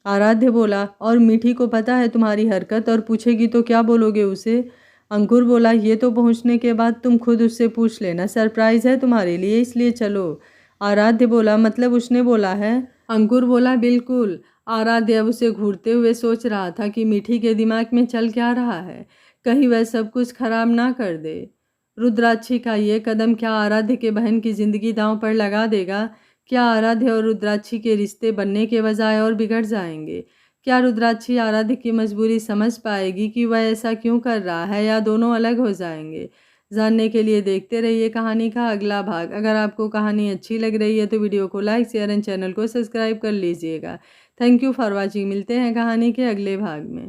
आराध्य बोला, और मीठी को पता है तुम्हारी हरकत, और पूछेगी तो क्या बोलोगे उसे। अंकुर बोला, ये तो पहुँचने के बाद तुम खुद उससे पूछ लेना, सरप्राइज़ है तुम्हारे लिए, इसलिए चलो। आराध्य बोला, मतलब उसने बोला है। अंकुर बोला, बिल्कुल। आराध्य अब उसे घूरते हुए सोच रहा था कि मीठी के दिमाग में चल क्या रहा है, कहीं वह सब कुछ खराब ना कर दे। रुद्राक्षी का ये कदम क्या आराध्य के बहन की ज़िंदगी दांव पर लगा देगा। क्या आराध्य और रुद्राक्षी के रिश्ते बनने के बजाय और बिगड़ जाएंगे। क्या रुद्राक्षी आराध्य की मजबूरी समझ पाएगी कि वह ऐसा क्यों कर रहा है, या दोनों अलग हो जाएंगे। जानने के लिए देखते रहिए कहानी का अगला भाग। अगर आपको कहानी अच्छी लग रही है तो वीडियो को लाइक शेयर एंड चैनल को सब्सक्राइब कर लीजिएगा। Thank you for watching. मिलते हैं कहानी के अगले भाग में।